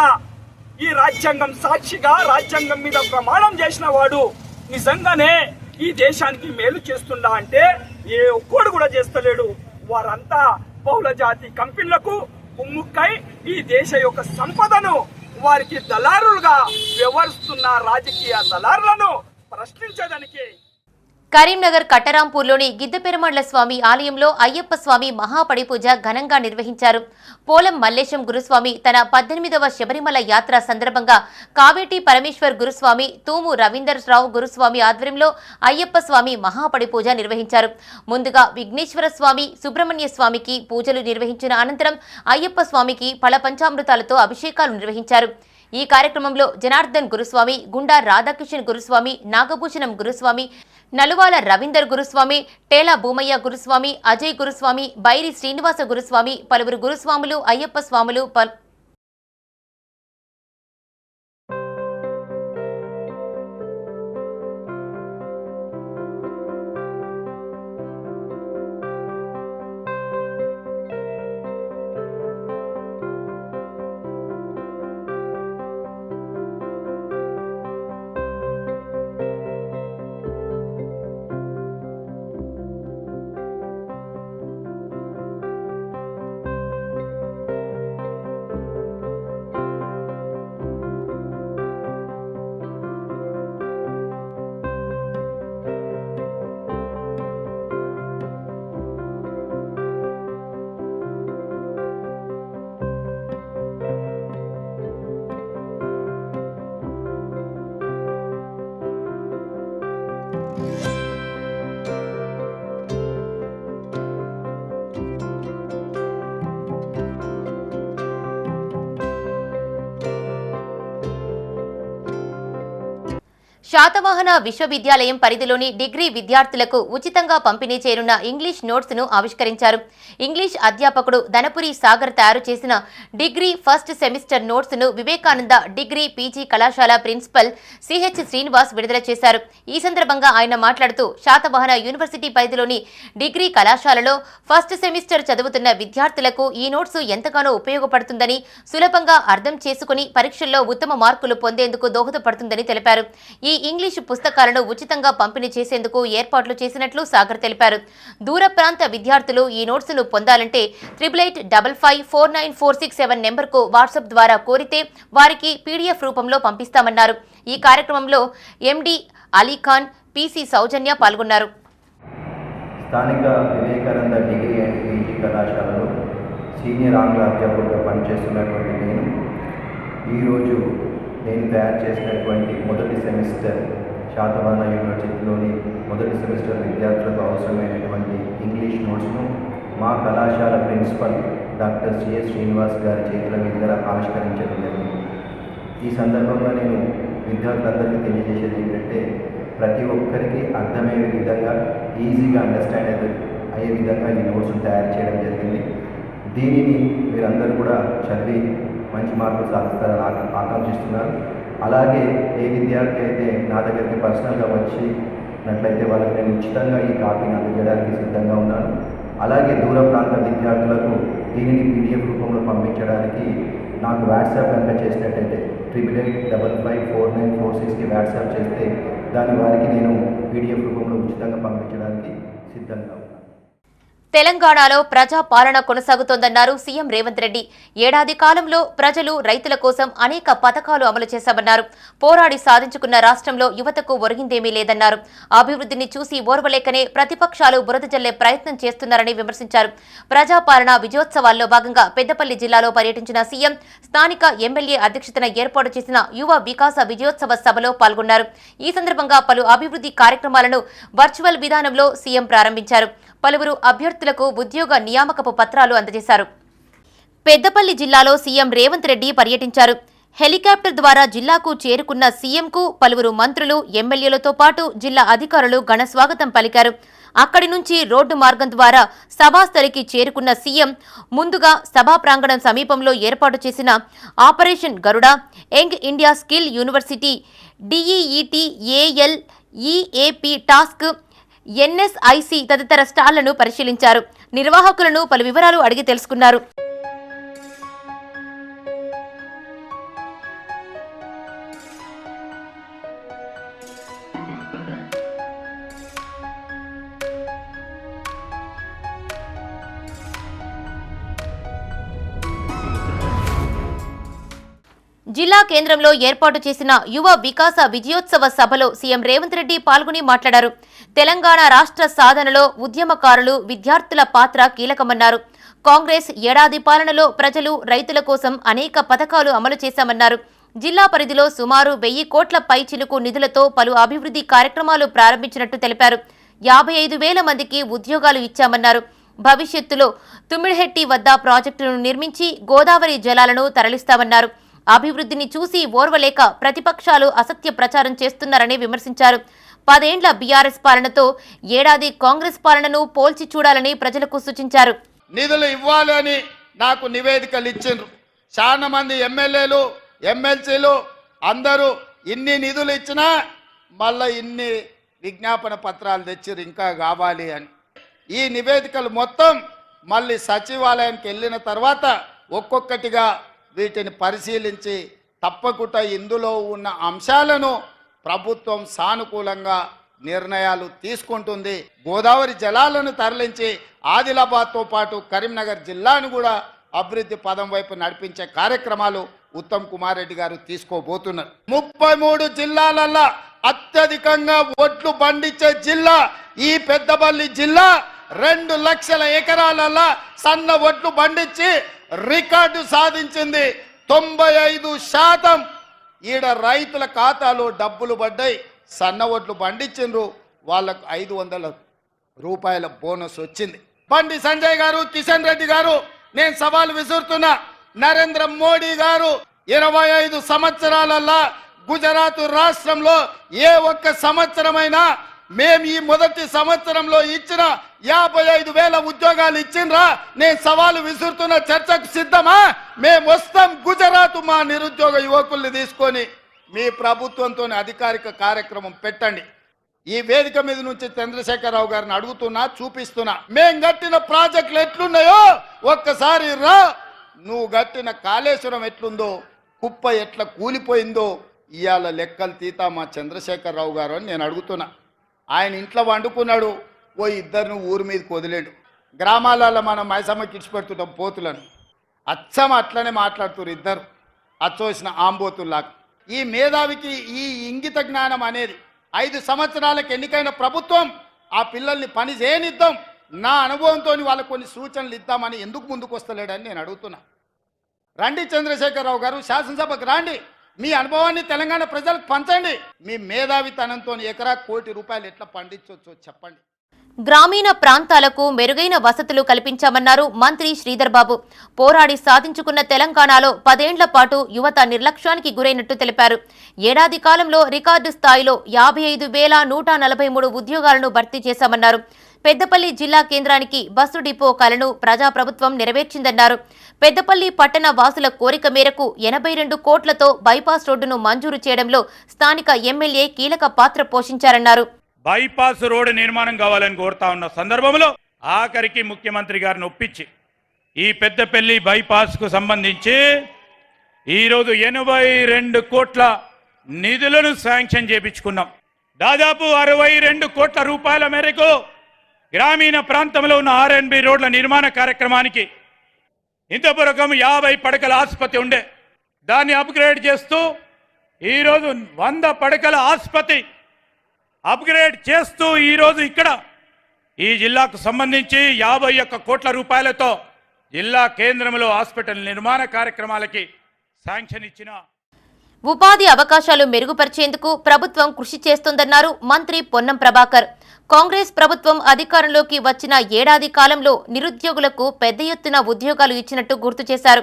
ఈ రాజ్యాంగం సాక్షిగా రాజ్యాంగం మీద ప్రమాణం చేసిన వాడు నిజంగానే ఈ దేశానికి మేలు చేస్తుండా అంటే ఏ ఒక్కడు కూడా చేస్తలేడు. వారంతా బహుళ జాతి కంపెనీలకు ఉమ్ముక్కై ఈ దేశ యొక్క సంపదను వారికి దళారులుగా వ్యవహరిస్తున్న రాజకీయ దళారులను ప్రశ్నించడానికి కరీంనగర్ కట్టరాంపూర్లోని గిద్దపెరుమండ్ల స్వామి ఆలయంలో అయ్యప్ప స్వామి మహాపడిపూజ ఘనంగా నిర్వహించారు. పోలం మల్లేశం గురుస్వామి తన 18వ శబరిమల యాత్ర సందర్భంగా కావేటి పరమేశ్వర్ గురుస్వామి, తూము రవీందర్రావు గురుస్వామి ఆధ్వర్యంలో అయ్యప్ప స్వామి మహాపడిపూజ నిర్వహించారు. ముందుగా విఘ్నేశ్వర స్వామి, సుబ్రహ్మణ్య స్వామికి పూజలు నిర్వహించిన అనంతరం అయ్యప్ప స్వామికి ఫల పంచామృతాలతో అభిషేకాలు నిర్వహించారు. ఈ కార్యక్రమంలో జనార్దన్ గురుస్వామి, గుండా రాధాకిషన్ గురుస్వామి, నాగభూషణం గురుస్వామి, నలువాల రవీందర్ గురుస్వామి, టేలా భూమయ్య గురుస్వామి, అజయ్ గురుస్వామి, బైరి శ్రీనివాస గురుస్వామి, పలువురు గురుస్వాములు, అయ్యప్ప స్వాములు శాతవాహన విశ్వవిద్యాలయం పరిధిలోని డిగ్రీ విద్యార్థులకు ఉచితంగా పంపిణీ చేయనున్న ఇంగ్లీష్ నోట్స్ ను ఆవిష్కరించారు. ఇంగ్లీష్ అధ్యాపకుడు ధనపురి సాగర్ తయారు చేసిన డిగ్రీ ఫస్ట్ సెమిస్టర్ నోట్స్ ను వివేకానంద డిగ్రీ పీజీ కళాశాల ప్రిన్సిపల్ సిహెచ్ శ్రీనివాస్ విడుదల చేశారు. ఈ సందర్భంగా ఆయన మాట్లాడుతూ శాతవాహన యూనివర్సిటీ పరిధిలోని డిగ్రీ కళాశాలలో ఫస్ట్ సెమిస్టర్ చదువుతున్న విద్యార్థులకు ఈ నోట్స్ ఎంతగానో ఉపయోగపడుతుందని, సులభంగా అర్థం చేసుకుని పరీక్షల్లో ఉత్తమ మార్కులు పొందేందుకు దోహదపడుతుందని తెలిపారు. ఈ ఇంగ్లీషు పుస్తకాలను ఉచితంగా పంపిణీ చేసేందుకు ఏర్పాట్లు చేసినట్లు సాగర్ తెలిపారు. దూర ప్రాంత విద్యార్థులు ఈ నోట్సులు పొందాలంటే 88554946 నెంబర్కు వాట్సాప్ ద్వారా కోరితే వారికి పీడీఎఫ్ రూపంలో పంపిస్తామన్నారు. ఈ కార్యక్రమంలో ఎండి అలీఖాన్, పిసి సౌజన్య పాల్గొన్నారు. స్థానిక వివేకానంద డిగ్రీ అండ్ పీజీ కళాశాలలో సీనియర్ ఆంగ్ల అధ్యాపకుడిగా పనిచేస్తున్నటువంటి ఈరోజు నేను తయారు చేసినటువంటి మొదటి సెమిస్టర్ శాతవాహన యూనివర్సిటీలోని మొదటి సెమిస్టర్ విద్యార్థులకు అవసరమైనటువంటి ఇంగ్లీష్ నోట్స్ను మా కళాశాల ప్రిన్సిపల్ డాక్టర్ సిఎస్ శ్రీనివాస్ గారి చేతుల మీదుగా ఆవిష్కరించడం జరిగింది. ఈ సందర్భంగా నేను విద్యార్థులందరికీ తెలియజేసేది ఏంటంటే ప్రతి ఒక్కరికి అర్థమయ్యే విధంగా ఈజీగా అండర్స్టాండ్ అయ్యే విధంగా ఈ నోట్స్ను తయారు చేయడం జరిగింది. దీనిని మీరందరూ కూడా చదివి మంచి మార్కులు సాధిస్తారని ఆకాంక్షిస్తున్నారు. అలాగే ఏ విద్యార్థి అయితే నా దగ్గరికి పర్సనల్గా వచ్చినట్లయితే వాళ్ళకి నేను ఉచితంగా ఈ కాపీని అందజేయడానికి సిద్ధంగా ఉన్నాను. అలాగే దూర ప్రాంత విద్యార్థులకు దీనిని పీడిఎఫ్ రూపంలో పంపించడానికి నాకు వాట్సాప్ కనుక చేసినట్టయితే 88554946కి వాట్సాప్ చేస్తే దాని వారికి నేను పీడిఎఫ్ రూపంలో ఉచితంగా పంపించడానికి సిద్ధంగా ఉన్నాను. తెలంగాణలో ప్రజా పాలన కొనసాగుతోందన్నారు సీఎం రేవంత్ రెడ్డి. ఏడాది కాలంలో ప్రజలు రైతుల కోసం అనేక పథకాలు అమలు చేశామన్నారు. పోరాడి సాధించుకున్న రాష్ట్రంలో యువతకు ఒరిగిందేమీ లేదన్నారు. అభివృద్ధిని చూసి ఓర్వలేకనే ప్రతిపక్షాలు బురద జల్లే ప్రయత్నం చేస్తున్నారని విమర్శించారు. ప్రజాపాలన విజయోత్సవాల్లో భాగంగా పెద్దపల్లి జిల్లాలో పర్యటించిన సీఎం స్థానిక ఎమ్మెల్యే అధ్యక్షతన ఏర్పాటు చేసిన యువ వికాస విజయోత్సవ సభలో పాల్గొన్నారు. ఈ సందర్భంగా పలు అభివృద్ధి కార్యక్రమాలను వర్చువల్ విధానంలో సీఎం ప్రారంభించారు. పలువురు అభ్యర్థులకు ఉద్యోగ నియామకపు పత్రాలు అందజేశారు. పెద్దపల్లి జిల్లాలో సీఎం రేవంత్ రెడ్డి పర్యటించారు. హెలికాప్టర్ ద్వారా జిల్లాకు చేరుకున్న సీఎంకు పలువురు మంత్రులు, ఎమ్మెల్యేలతో పాటు జిల్లా అధికారులు ఘన స్వాగతం పలికారు. అక్కడి నుంచి రోడ్డు మార్గం ద్వారా సభాస్థలికి చేరుకున్న సీఎం ముందుగా సభా ప్రాంగణం సమీపంలో ఏర్పాటు చేసిన Operation Garuda, Young India Skill University, DEET, AL, EAP TASK, NSIC తదితర స్టాళ్లను పరిశీలించారు. నిర్వాహకులను పలు వివరాలు అడిగి తెలుసుకున్నారు. జిల్లా కేంద్రంలో ఏర్పాటు చేసిన యువ వికాస విజయోత్సవ సభలో సీఎం రేవంత్ రెడ్డి పాల్గొని మాట్లాడారు. తెలంగాణ రాష్ట్ర సాధనలో ఉద్యమకారులు, విద్యార్థుల పాత్ర కీలకమన్నారు. కాంగ్రెస్ ఏడాది పాలనలో ప్రజలు, రైతుల కోసం అనేక పథకాలు అమలు చేశామన్నారు. జిల్లా పరిధిలో సుమారు 1000 కోట్ల పైచిలుకు నిధులతో పలు అభివృద్ధి కార్యక్రమాలు ప్రారంభించినట్టు తెలిపారు. 55,000 మందికి ఉద్యోగాలు ఇచ్చామన్నారు. భవిష్యత్తులో తుమ్మిడిహెట్టి వద్ద ప్రాజెక్టును నిర్మించి గోదావరి జలాలను తరలిస్తామన్నారు. అభివృద్ధిని చూసి ఓర్వలేక ప్రతిపక్షాలు అసత్య ప్రచారం చేస్తున్నారని విమర్శించారు. 10 ఏండ్ల బీఆర్ఎస్ పాలనతో ఏడాది కాంగ్రెస్ పాలనను పోల్చి చూడాలని ప్రజలకు సూచించారు. నిధులు ఇవ్వాలని నాకు నివేదికలు ఇచ్చిండ్రు. చాలా మంది ఎమ్మెల్యేలు, ఎమ్మెల్సీలు అందరూ ఇన్ని నిధులు ఇచ్చినా మళ్ళీ ఇన్ని విజ్ఞాపన పత్రాలు తెచ్చిర్రు ఇంకా కావాలి అని. ఈ నివేదికలు మొత్తం మళ్ళీ సచివాలయానికి వెళ్ళిన తర్వాత ఒక్కొక్కటిగా వీటిని పరిశీలించి తప్పకుండా ఇందులో ఉన్న అంశాలను ప్రభుత్వం సానుకూలంగా నిర్ణయాలు తీసుకుంటుంది. గోదావరి జలాలను తరలించి ఆదిలాబాద్తో పాటు కరీంనగర్ జిల్లాను కూడా అభివృద్ధి పదం వైపు నడిపించే కార్యక్రమాలు ఉత్తమ్ కుమార్ రెడ్డి గారు తీసుకోబోతున్నారు. 33 జిల్లాలల్లో అత్యధికంగా ఒడ్లు పండించే జిల్లా ఈ పెద్దపల్లి జిల్లా. 2 లక్షల ఎకరాలలో సన్న ఒడ్లు పండించి రికార్డు సాధించింది. 95% ఈడ రైతుల ఖాతాలో డబ్బులు పడ్డాయి. సన్న ఒడ్లు పండించిండ్రు, వాళ్ళకు 500 రూపాయల బోనస్ వచ్చింది. బండి సంజయ్ గారు, కిషన్ రెడ్డి గారు, నేను సవాల్ విసురుతున్నా. నరేంద్ర మోడీ గారు 25 సంవత్సరాలలో గుజరాత్ రాష్ట్రంలో ఏ ఒక్క సంవత్సరమైనా మేము ఈ మొదటి సంవత్సరంలో ఇచ్చిన 55,000 ఉద్యోగాలు ఇచ్చిండ్రా? నేను సవాలు విసురుతున్న. చర్చకు సిద్ధమా? మేము వస్తాం గుజరాత్. మా నిరుద్యోగ యువకుల్ని తీసుకొని మీ ప్రభుత్వంతో అధికారిక కార్యక్రమం పెట్టండి. ఈ వేదిక మీద నుంచి చంద్రశేఖరరావు గారిని అడుగుతున్నా, చూపిస్తున్నా. మేం కట్టిన ప్రాజెక్టులు ఎట్లున్నాయో ఒక్కసారి రా. నువ్వు కట్టిన కాళేశ్వరం ఎట్లుందో, కుప్ప ఎట్లా కూలిపోయిందో ఇవాళ లెక్కలు తీతా మా చంద్రశేఖరరావు గారు అని నేను అడుగుతున్నా. ఆయన ఇంట్లో వండుకున్నాడు, ఓ ఇద్దరిని ఊరి మీదకి వదిలేడు. గ్రామాలలో మనం మైసమ్మకి ఇడిచిపెడుతుంటాం పోతులను, అచ్చం అట్లనే మాట్లాడుతున్నారు ఇద్దరు అచ్చోసిన ఆంబోతుల్లాగా. ఈ మేధావికి ఈ ఇంగిత జ్ఞానం అనేది 5 సంవత్సరాలకు ఎన్నికైన ప్రభుత్వం ఆ పిల్లల్ని పని చేయనిద్దాం, నా అనుభవంతో వాళ్ళకు కొన్ని సూచనలు ఇద్దామని ఎందుకు ముందుకు వస్తలేడని నేను అడుగుతున్నా. రండి చంద్రశేఖరరావు గారు, శాసనసభకు రండి, మీ అనుభవాన్ని తెలంగాణ ప్రజలకు పంచండి. మీ మేధావితనంతో ఎకరా ₹1 కోటి ఎట్లా పండించవచ్చో చెప్పండి. గ్రామీణ ప్రాంతాలకు మెరుగైన వసతులు కల్పించామన్నారు మంత్రి శ్రీధర్ బాబు. పోరాడి సాధించుకున్న తెలంగాణలో 10 ఏళ్ల పాటు యువత నిర్లక్ష్యానికి గురైనట్టు తెలిపారు. ఏడాది కాలంలో రికార్డు స్థాయిలో 55,143 ఉద్యోగాలను భర్తీ చేశామన్నారు. పెద్దపల్లి జిల్లా కేంద్రానికి బస్సు డిపో కలను ప్రజాప్రభుత్వం నెరవేర్చిందన్నారు. పెద్దపల్లి పట్టణ వాసుల కోరిక మేరకు 82 కోట్లతో బైపాస్ రోడ్డును మంజూరు చేయడంలో స్థానిక ఎమ్మెల్యే కీలక పాత్ర పోషించారన్నారు. బైపాస్ రోడ్డు నిర్మాణం కావాలని కోరుతా ఉన్న సందర్భంలో ఆఖరికి ముఖ్యమంత్రి గారిని ఒప్పించి ఈ పెద్దపల్లి బైపాస్కు సంబంధించి ఈరోజు 82 కోట్ల నిధులను శాంక్షన్ చేయించుకున్నాం. దాదాపు 62 కోట్ల రూపాయల మేరకు గ్రామీణ ప్రాంతంలో ఉన్న R&B రోడ్ల నిర్మాణ కార్యక్రమానికి ఇంతవరకు 50 పడకల ఆసుపత్రి ఉండే, దాన్ని అప్గ్రేడ్ చేస్తూ ఈరోజు 100 పడకల ఆసుపత్రి అప్గ్రేడ్ చేస్తూ ఈరోజు ఇక్కడ ఈ జిల్లాకు సంబంధించి 51 కోట్ల రూపాయలతో జిల్లా కేంద్రంలో హాస్పిటల్ నిర్మాణ కార్యక్రమాలకి శాంక్షన్ ఇచ్చిన. ఉపాధి అవకాశాలు మెరుగుపరిచేందుకు ప్రభుత్వం కృషి చేస్తోందన్నారు మంత్రి పొన్నం ప్రభాకర్. కాంగ్రెస్ ప్రభుత్వం అధికారంలోకి వచ్చిన ఏడాది కాలంలో నిరుద్యోగులకు పెద్ద ఎత్తున ఉద్యోగాలు ఇచ్చినట్టు గుర్తు చేశారు.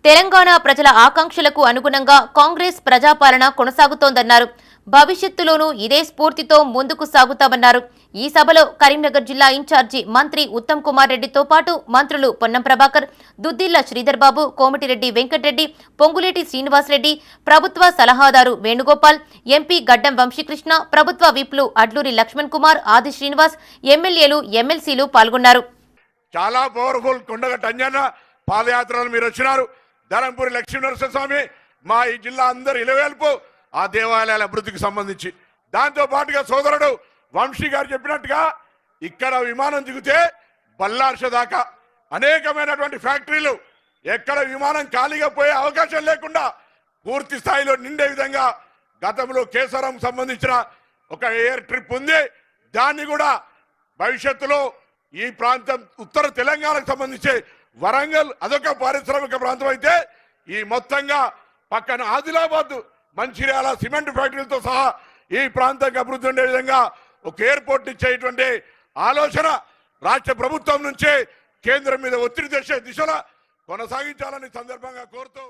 తెలంగాణ ప్రజల ఆకాంక్షలకు అనుగుణంగా కాంగ్రెస్ ప్రజాపాలన కొనసాగుతోందన్నారు. భవిష్యత్తులోనూ ఇదే స్ఫూర్తితో ముందుకు సాగుతామన్నారు. ఈ సభలో కరీంనగర్ జిల్లా ఇన్ఛార్జి మంత్రి ఉత్తమ్ కుమార్ రెడ్డితో పాటు మంత్రులు పొన్నం ప్రభాకర్, దుద్దిళ్ల శ్రీధర్ బాబు, కోమటిరెడ్డి వెంకటరెడ్డి, పొంగులేటి శ్రీనివాసరెడ్డి, ప్రభుత్వ సలహాదారు వేణుగోపాల్, ఎంపీ గడ్డం వంశీకృష్ణ, ప్రభుత్వ విప్లు అడ్లూరి లక్ష్మణ్ కుమార్, ఆది శ్రీనివాస్, ఎమ్మెల్యేలు, ఎమ్మెల్సీలు పాల్గొన్నారు. చాలా పవర్ఫుల్ కొండగట్టు అంజన్న పాదయాత్రలు మీరు వచ్చినారు. ధరంపూరి లక్ష్మీనరసింహస్వామి మా ఈ జిల్లా అందరు ఇలవేల్పు ఆ దేవాలయాల అభివృద్ధికి సంబంధించి. దాంతో పాటుగా సోదరుడు వంశీ గారు చెప్పినట్టుగా ఇక్కడ విమానం దిగితే బల్లార్ష దాకా అనేకమైనటువంటి ఫ్యాక్టరీలు, ఎక్కడ విమానం ఖాళీగా పోయే అవకాశం లేకుండా పూర్తి స్థాయిలో నిండే విధంగా గతంలో కేసరం సంబంధించిన ఒక ఎయిర్ ట్రిప్ ఉంది. దాన్ని కూడా భవిష్యత్తులో ఈ ప్రాంతం ఉత్తర తెలంగాణకు సంబంధించి వరంగల్ అదొక పారిశ్రామిక ప్రాంతం అయితే ఈ మొత్తంగా పక్కన ఆదిలాబాద్, మంచిర్యాల సిమెంట్ ఫ్యాక్టరీలతో సహా ఈ ప్రాంతానికి అభివృద్ధి ఉండే విధంగా ఒక ఎయిర్పోర్ట్ ఇచ్చేటువంటి ఆలోచన రాష్ట్ర ప్రభుత్వం నుంచే కేంద్రం మీద ఒత్తిడి తెచ్చే దిశలో కొనసాగించాలని సందర్భంగా కోరుతూ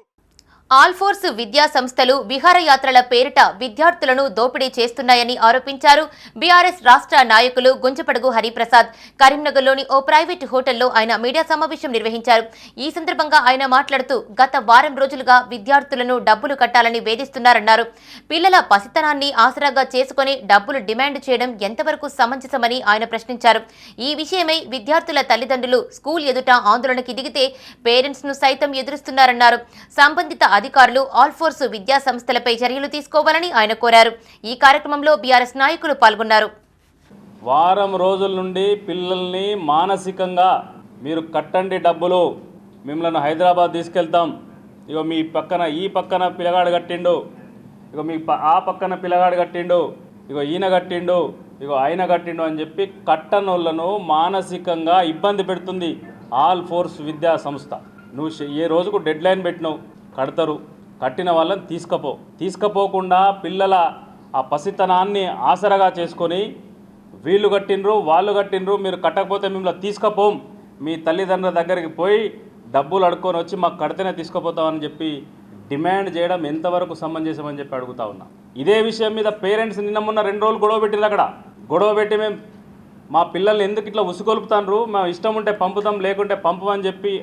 ఆల్ఫోర్స్ విద్యా సంస్థలు విహారయాత్రల పేరిట విద్యార్థులను దోపిడీ చేస్తున్నాయని ఆరోపించారు బీఆర్ఎస్ రాష్ట్ర నాయకులు గుంజపడుగు హరిప్రసాద్. కరీంనగర్లోని ఓ ప్రైవేటు హోటల్లో ఆయన మీడియా సమావేశం నిర్వహించారు. ఈ సందర్భంగా ఆయన మాట్లాడుతూ గత వారం రోజులుగా విద్యార్థులను డబ్బులు కట్టాలని వేధిస్తున్నారన్నారు. పిల్లల పసితనాన్ని ఆసరాగా చేసుకుని డబ్బులు డిమాండ్ చేయడం ఎంతవరకు సమంజసమని ఆయన ప్రశ్నించారు. ఈ విషయమై విద్యార్థుల తల్లిదండ్రులు స్కూల్ ఎదుట ఆందోళనకి దిగితే పేరెంట్స్ ను సైతం ఎదురుస్తున్నారన్నారు. సంబంధిత అధికారులు ఆల్ఫోర్స్ విద్యా సంస్థలపై చర్యలు తీసుకోవాలని ఆయన కోరారు. ఈ కార్యక్రమంలో బీఆర్ఎస్ నాయకులు పాల్గొన్నారు. వారం రోజుల నుండి పిల్లల్ని మానసికంగా మీరు కట్టండి డబ్బులు, మిమ్మల్ని హైదరాబాద్ తీసుకెళ్తాం, ఇగో మీ పక్కన ఈ పక్కన పిల్లగాడు కట్టిండు, ఇగో మీ ఆ పక్కన పిల్లగాడు కట్టిండు, ఇగో ఈయన కట్టిండు, ఇగో ఆయన కట్టిండు అని చెప్పి కట్టనోళ్లను మానసికంగా ఇబ్బంది పెడుతుంది ఆల్ఫోర్స్ విద్యా సంస్థ. నువ్వు ఏ రోజుకు డెడ్ లైన్ పెట్టినావు, కడతారు, కట్టిన వాళ్ళని తీసుకపోకుండా పిల్లల ఆ పసితనాన్ని ఆసరగా చేసుకొని వీళ్ళు కట్టినరు వాళ్ళు కట్టినరు మీరు కట్టకపోతే మిమ్మల్ని తీసుకపోం, మీ తల్లిదండ్రుల దగ్గరికి పోయి డబ్బులు అడుక్కొని వచ్చి మాకు కడితేనే తీసుకుపోతామని చెప్పి డిమాండ్ చేయడం ఎంతవరకు సమంజసమని చెప్పి అడుగుతా ఉన్నా. ఇదే విషయం మీద పేరెంట్స్ నిన్న మొన్న 2 రోజులు గొడవ పెట్టింది. అక్కడ గొడవ పెట్టి మేము మా పిల్లల్ని ఎందుకు ఇట్లా ఉసుకొలుపుతాండ్రు, మేము ఇష్టం ఉంటే పంపుతాం లేకుంటే పంపమని చెప్పి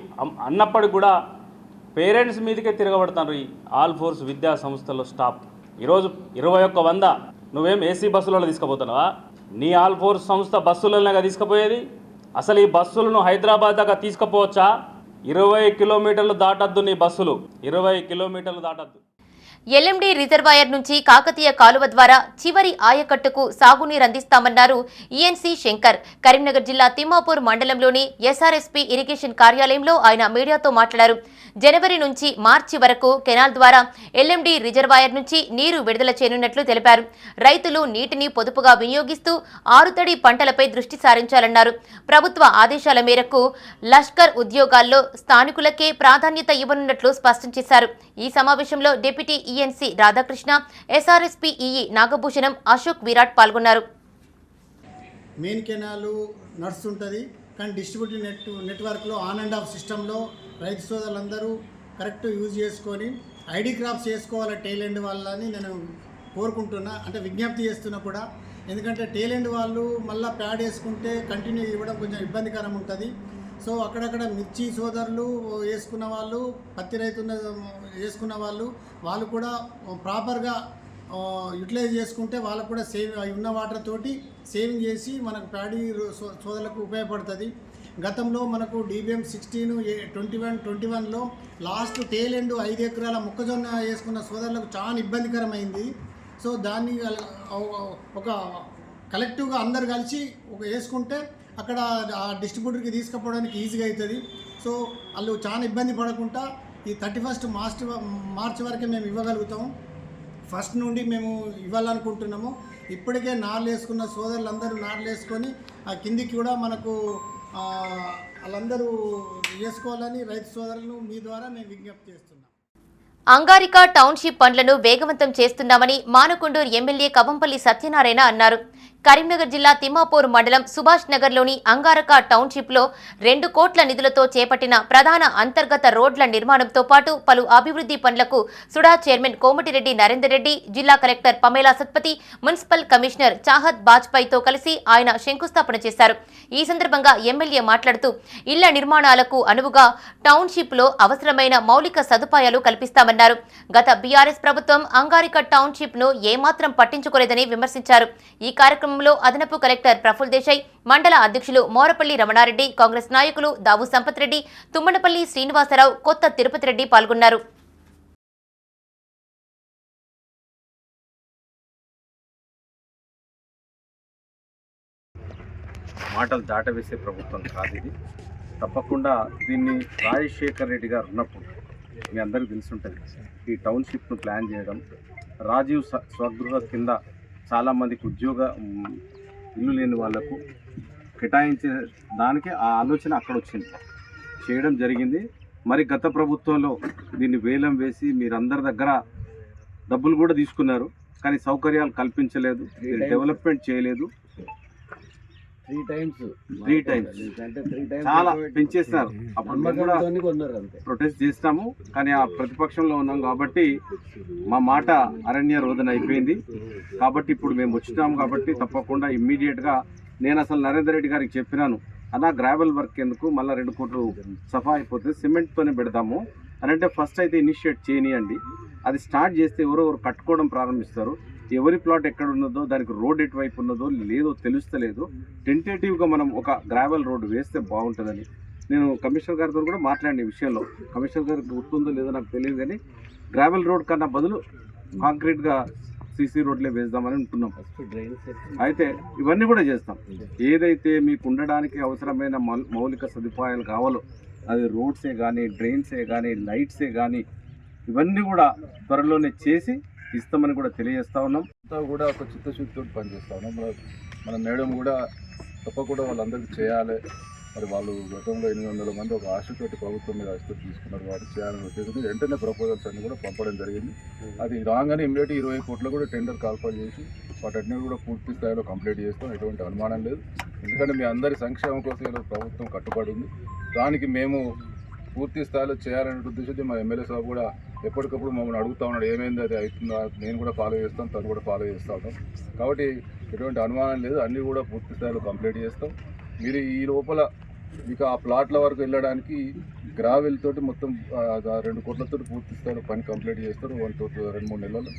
అన్నప్పటికి కూడా పేరెంట్స్ మీదకే తిరగబడతారు ఈ ఆల్ఫోర్స్ విద్యా సంస్థలో స్టాఫ్. ఈరోజు 2100 నువ్వేం ఏసీ బస్సులలో తీసుకుపోతున్నావా? నీ ఆల్ఫోర్స్ సంస్థ బస్సులనే తీసుకుపోయేది. అసలు ఈ బస్సులను హైదరాబాద్ దాకా తీసుకుపోవచ్చా? 20 కిలోమీటర్లు దాటద్దు నీ బస్సులు, 20 కిలోమీటర్లు దాటద్దు. ఎల్ఎండి రిజర్వాయర్ నుంచి కాకతీయ కాలువ ద్వారా చివరి ఆయకట్టుకు సాగునీరు అందిస్తామన్నారు ఈఎన్సీ శంకర్. కరీంనగర్ జిల్లా తిమ్మాపూర్ మండలంలోని ఎస్ఆర్ఎస్పీ ఇరిగేషన్ కార్యాలయంలో ఆయన మీడియాతో మాట్లాడారు. జనవరి నుంచి మార్చి వరకు కెనాల్ ద్వారా ఎల్ఎండి రిజర్వాయర్ నుంచి నీరు విడుదల చేయనున్నట్లు తెలిపారు. రైతులు నీటిని పొదుపుగా వినియోగిస్తూ ఆరుతడి పంటలపై దృష్టి సారించాలన్నారు. ప్రభుత్వ ఆదేశాల మేరకు లష్కర్ ఉద్యోగాల్లో స్థానికులకే ప్రాధాన్యత ఇవ్వనున్నట్లు స్పష్టం చేశారు. ఈ సమావేశంలో deputy ENC Radhakrishna, SRSP EE Nagabhushanam, Ashok Virat పాల్గొన్నారు. మెయిన్ కెనాలు నడుస్తుంటుంది, కానీ డిస్ట్రిబ్యూటివ్ నెట్వర్క్లో ఆన్ అండ్ ఆఫ్ సిస్టంలో రైతు సోదరులందరూ కరెక్ట్ యూజ్ చేసుకొని ఐడి క్రాప్స్ చేసుకోవాలి టైల్ ఎండ్ వాళ్ళని నేను కోరుకుంటున్నా, అంటే విజ్ఞప్తి చేస్తున్నా కూడా. ఎందుకంటే టైల్ ఎండ్ వాళ్ళు మళ్ళీ ప్యాడ్ వేసుకుంటే కంటిన్యూ ఇవ్వడం కొంచెం ఇబ్బందికరం ఉంటుంది. సో అక్కడక్కడ మిర్చి సోదరులు వేసుకున్న వాళ్ళు, పత్తి రైతున్న వేసుకున్న వాళ్ళు కూడా ప్రాపర్గా యూటిలైజ్ చేసుకుంటే వాళ్ళకు కూడా ఉన్న వాటర్ తోటి సేవింగ్ చేసి మనకు ప్యాడీ సోదరులకు ఉపయోగపడుతుంది. గతంలో మనకు DBM 16-21లో లాస్ట్ టేల్ ఎండ్ 5 ఎకరాల మొక్కజొన్న వేసుకున్న సోదరులకు చాలా ఇబ్బందికరమైంది. సో దాన్ని ఒక కలెక్టివ్గా అందరు కలిసి వేసుకుంటే అక్కడ ఆ డిస్ట్రిబ్యూటర్కి తీసుకుపోవడానికి ఈజీగా అవుతుంది. సో వాళ్ళు చాలా ఇబ్బంది పడకుండా ఈ 31 మార్చి వరకే మేము ఇవ్వగలుగుతాము. 1 నుండి మేము ఇవ్వాలనుకుంటున్నాము. ఇప్పటికే నార్లు వేసుకున్న సోదరులందరూ నార్లు వేసుకొని ఆ కిందికి కూడా మనకు వాళ్ళందరూ వేసుకోవాలని రైతు సోదరులను మీ ద్వారా మేము విజ్ఞప్తి చేస్తున్నాం. అంగారిక టౌన్షిప్ పనులను వేగవంతం చేస్తున్నామని మానకొండూరు ఎమ్మెల్యే కవంపల్లి సత్యనారాయణ అన్నారు. కరీంనగర్ జిల్లా తిమ్మాపూర్ మండలం సుభాష్ నగర్లోని అంగారక టౌన్షిప్లో 2 కోట్ల నిధులతో చేపట్టిన ప్రధాన అంతర్గత రోడ్ల నిర్మాణంతో పాటు పలు అభివృద్ధి పనులకు సుడా చైర్మన్ కోమటిరెడ్డి నరేందర్ రెడ్డి, జిల్లా collector Pamela Satpathy, municipal commissioner Chahat బాజ్పాయ్తో కలిసి ఆయన శంకుస్థాపన చేశారు. ఈ సందర్భంగా ఎమ్మెల్యే మాట్లాడుతూ ఇళ్ల నిర్మాణాలకు అనువుగా టౌన్షిప్లో అవసరమైన మౌలిక సదుపాయాలు కల్పిస్తామన్నారు. గత బీఆర్ఎస్ ప్రభుత్వం అంగారిక టౌన్షిప్ను ఏమాత్రం పట్టించుకోలేదని విమర్శించారు. ఈ కార్యక్రమంలో అదనపు కలెక్టర్ ప్రఫుల్ దేశాయ్, మండల అధ్యక్షులు మోరపల్లి రమణారెడ్డి, కాంగ్రెస్ నాయకులు దావు సంపత్ రెడ్డి, తుమ్మనపల్లి శ్రీనివాసరావు, కొత్త తిరుపతి రెడ్డి పాల్గొన్నారు. మాటలు దాటవేసే ప్రభుత్వం కాదు ఇది. తప్పకుండా దీన్ని రాజశేఖర్ రెడ్డి గారు ఉన్నప్పుడు మీ అందరికీ తెలుసుంటుంది. ఈ టౌన్షిప్ను ప్లాన్ చేయడం, రాజీవ్ స్వగృహ కింద చాలామందికి ఉద్యోగ ఇల్లు లేని వాళ్లకు కేటాయించే దానికి ఆ ఆలోచన అక్కడ వచ్చింది, చేయడం జరిగింది. మరి గత ప్రభుత్వంలో దీన్ని వేలం వేసి మీరందరి దగ్గర డబ్బులు కూడా తీసుకున్నారు, కానీ సౌకర్యాలు కల్పించలేదు, డెవలప్మెంట్ చేయలేదు. 3 టైమ్స్ చాలా పెంచేస్తున్నారు. అప్పుడు కూడా ప్రొటెస్ట్ చేస్తాము, కానీ ఆ ప్రతిపక్షంలో ఉన్నాం కాబట్టి మా మాట అరణ్య రోదన అయిపోయింది. కాబట్టి ఇప్పుడు మేము వచ్చినాము కాబట్టి తప్పకుండా ఇమ్మీడియట్గా నేను అసలు నరేందర్ రెడ్డి గారికి చెప్పినాను, అన్న గ్రావెల్ వర్క్ ఎందుకు, మళ్ళీ 2 కోట్లు సఫా అయిపోతుంది, సిమెంట్తోనే పెడదాము అని అంటే ఫస్ట్ అయితే ఇనిషియేట్ చేయనియండి. అది స్టార్ట్ చేస్తే ఎవరెవరు కట్టుకోవడం ప్రారంభిస్తారు, ఎవరి ప్లాట్ ఎక్కడ ఉన్నదో, దానికి రోడ్ ఎటువైపు ఉన్నదో లేదో తెలుస్తలేదు. టెంటేటివ్గా మనం ఒక గ్రావెల్ రోడ్ వేస్తే బాగుంటుందని నేను కమిషనర్ గారితో కూడా మాట్లాడిన విషయంలో, కమిషనర్ గారికి గుర్తుందో లేదో నాకు తెలియదు, కానీ గ్రావెల్ రోడ్ కన్నా బదులు కాంక్రీట్గా సీసీ రోడ్లే వేద్దామని ఉంటున్నాం. అయితే ఇవన్నీ కూడా చేస్తాం. ఏదైతే మీకు ఉండడానికి అవసరమైన మౌలిక సదుపాయాలు కావాలో, అది రోడ్సే కానీ, డ్రైన్సే కానీ, లైట్సే కానీ, ఇవన్నీ కూడా త్వరలోనే చేసి ఇస్తామని కూడా తెలియజేస్తా ఉన్నాం. అంతా కూడా ఒక చిత్తశుద్ధితో పనిచేస్తా ఉన్నాం. మన మేడం కూడా తప్పకుండా వాళ్ళందరికీ చేయాలి. మరి వాళ్ళు గతంలో 800 మంది ఒక ఆశతోటి ప్రభుత్వం మీద ఆశతో తీసుకున్నారు, వాటి చేయాలని ఉద్దేశంతో వెంటనే ప్రపోజల్స్ అన్ని కూడా పంపడం జరిగింది. అది రాగానే ఇమ్మీడియట్ 20 కోట్లు కూడా టెండర్ కాల్ఫర్ చేసి వాటన్నిటి కూడా పూర్తి స్థాయిలో కంప్లీట్ చేస్తాం. ఎటువంటి అనుమానం లేదు. ఎందుకంటే మీ అందరి సంక్షేమం కోసం ప్రభుత్వం కట్టుబడి ఉంది. దానికి మేము పూర్తి స్థాయిలో చేయాలనే ఉద్దేశంతో మా ఎమ్మెల్యే సాబ్ కూడా ఎప్పటికప్పుడు మమ్మల్ని అడుగుతూ ఉన్నాడు, ఏమైంది అది అవుతుందా, నేను కూడా ఫాలో చేస్తాను, తను కూడా ఫాలో చేస్తూ ఉంటాం. కాబట్టి ఎటువంటి అనుమానం లేదు, అన్నీ కూడా పూర్తి స్థాయిలో కంప్లీట్ చేస్తాం. మీరు ఈ లోపల మీకు ఆ ప్లాట్ల వరకు వెళ్ళడానికి గ్రావెల్ తోటి మొత్తం 2 కోట్లతో పూర్తి స్థాయిలో పని కంప్లీట్ చేస్తారు 2-3 నెలలు.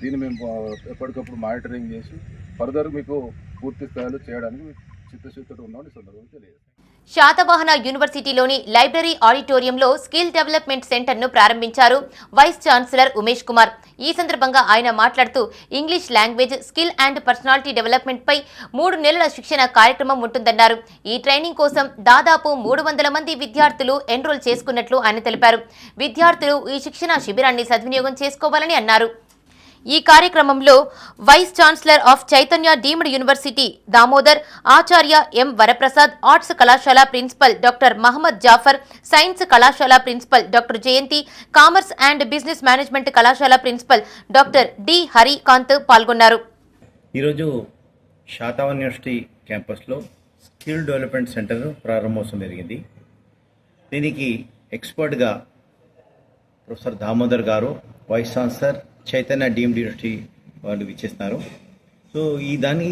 దీన్ని మేము ఎప్పటికప్పుడు మానిటరింగ్ చేసి ఫర్దర్ మీకు పూర్తి స్థాయిలో చేయడానికి చిత్తశుద్ధితో ఉన్నామని సందర్భంగా తెలియజేస్తాం. శాతవాహన యూనివర్సిటీలోని లైబ్రరీ ఆడిటోరియంలో స్కిల్ డెవలప్మెంట్ సెంటర్ను ప్రారంభించారు వైస్ ఛాన్సలర్ ఉమేష్ కుమార్. ఈ సందర్భంగా ఆయన మాట్లాడుతూ English language, skill and personality development పై 3 నెలల శిక్షణ కార్యక్రమం ఉంటుందన్నారు. ఈ ట్రైనింగ్ కోసం దాదాపు 300 మంది విద్యార్థులు ఎన్రోల్ చేసుకున్నట్లు ఆయన తెలిపారు. విద్యార్థులు ఈ శిక్షణ శిబిరాన్ని సద్వినియోగం చేసుకోవాలని అన్నారు. ఈ కార్యక్రమంలో vice chancellor of Chaitanya deemed university Damodar, ఆచార్య ఎం వరప్రసాద్, ఆర్ట్స్ కళాశాల principal doctor Mohammed Jafar, science కళాశాల principal doctor Jayanthi, commerce and business management కళాశాల ప్రిన్సిపల్ డాక్టర్ డి హరికాంత్ పాల్గొన్నారు. ఈరోజు శాతవాహన యూనివర్సిటీ క్యాంపస్లో స్కిల్ డెవలప్మెంట్ సెంటర్ ప్రారంభోత్సవం జరిగింది. దీనికి ఎక్స్పర్ట్గా ప్రొఫెసర్ దామోదర్ గారు, vice chancellor Chaitanya deemed university వాళ్ళు ఇచ్చేస్తున్నారు. సో దాని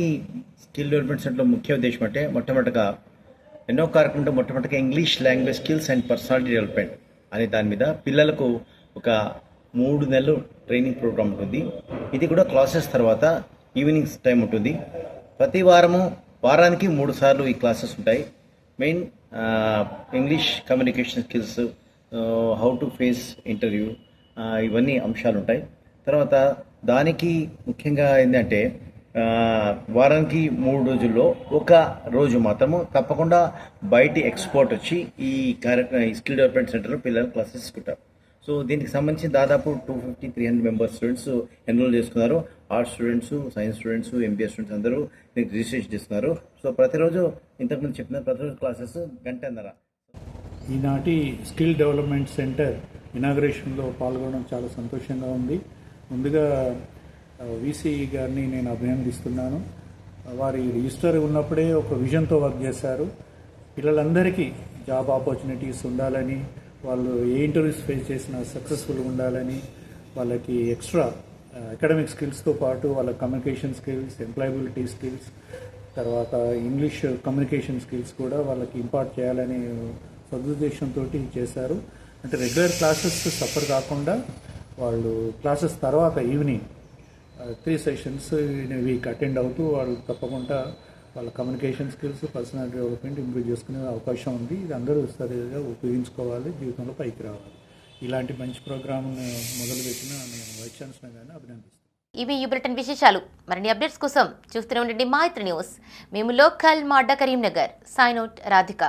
స్కిల్ డెవలప్మెంట్ సెంటర్లో ముఖ్య ఉద్దేశం అంటే మొట్టమొదటిగా ఎన్నో కార్యక్రమంలో మొట్టమొదటిగా English language skills and personality development అనే దాని మీద పిల్లలకు ఒక 3 నెలలు ట్రైనింగ్ ప్రోగ్రామ్ ఉంటుంది. ఇది కూడా క్లాసెస్ తర్వాత ఈవినింగ్స్ టైం ఉంటుంది. ప్రతి వారానికి 3 సార్లు ఈ క్లాసెస్ ఉంటాయి. Main English communication skills, how to face interview, ఇవన్నీ అంశాలు ఉంటాయి. తర్వాత దానికి ముఖ్యంగా ఏంటంటే వారానికి 3 రోజుల్లో ఒక రోజు మాత్రము తప్పకుండా బయటి ఎక్స్పర్ట్ వచ్చి ఈ స్కిల్ డెవలప్మెంట్ సెంటర్లో పిల్లలు క్లాసెస్ తీసుకుంటారు. సో దీనికి సంబంధించి దాదాపు 250-300 మెంబర్స్ స్టూడెంట్స్ ఎన్రోల్ చేసుకున్నారు. Arts students, science students, MBA students అందరూ దీనికి రిజిస్ట్రేషన్ చేస్తున్నారు. సో ప్రతిరోజు ఇంతకుముందు చెప్పిన ప్రతిరోజు క్లాసెస్ 1.5 గంట. ఈనాటి స్కిల్ డెవలప్మెంట్ సెంటర్ ఇనాగ్రేషన్లో పాల్గొనడం చాలా సంతోషంగా ఉంది. ముందుగా వీసీ గారిని నేను అభినందిస్తున్నాను. వారి రిజిస్టర్ ఉన్నప్పుడే ఒక విజన్తో వర్క్ చేశారు. పిల్లలందరికీ జాబ్ ఆపర్చునిటీస్ ఉండాలని, వాళ్ళు ఏ ఇంటర్వ్యూస్ ఫేస్ చేసినా సక్సెస్ఫుల్గా ఉండాలని, వాళ్ళకి ఎక్స్ట్రా అకాడమిక్ స్కిల్స్తో పాటు వాళ్ళ కమ్యూనికేషన్ స్కిల్స్, ఎంప్లాయబిలిటీ స్కిల్స్, తర్వాత ఇంగ్లీష్ కమ్యూనికేషన్ స్కిల్స్ కూడా వాళ్ళకి ఇంపార్ట్ చేయాలని సదుద్దేశంతో చేశారు. అంటే రెగ్యులర్ క్లాసెస్ సఫర్ కాకుండా వాళ్ళు క్లాసెస్ తర్వాత evening 3 sessions in week attend అవుతూ వాళ్ళు తప్పకుండా వాళ్ళ communication skills, personality development improve చేసుకునే అవకాశం ఉంది. ఇది అందరూ సరిగా ఉపయోగించుకోవాలి, జీవితంలో పైకి రావాలి. ఇలాంటి మంచి ప్రోగ్రామ్ను మొదలుపెట్టిన నేను వైస్ ఛాన్సలర్ గారిని అభినందిస్తాను. ఇవి ఈ బులెటిన్ విశేషాలు. మరిన్ని అప్డేట్స్ కోసం చూస్తూనే ఉండండి మైత్రి న్యూస్. మేము లోకల్ మాడ్డ కరీంనగర్. Sign out Radhika.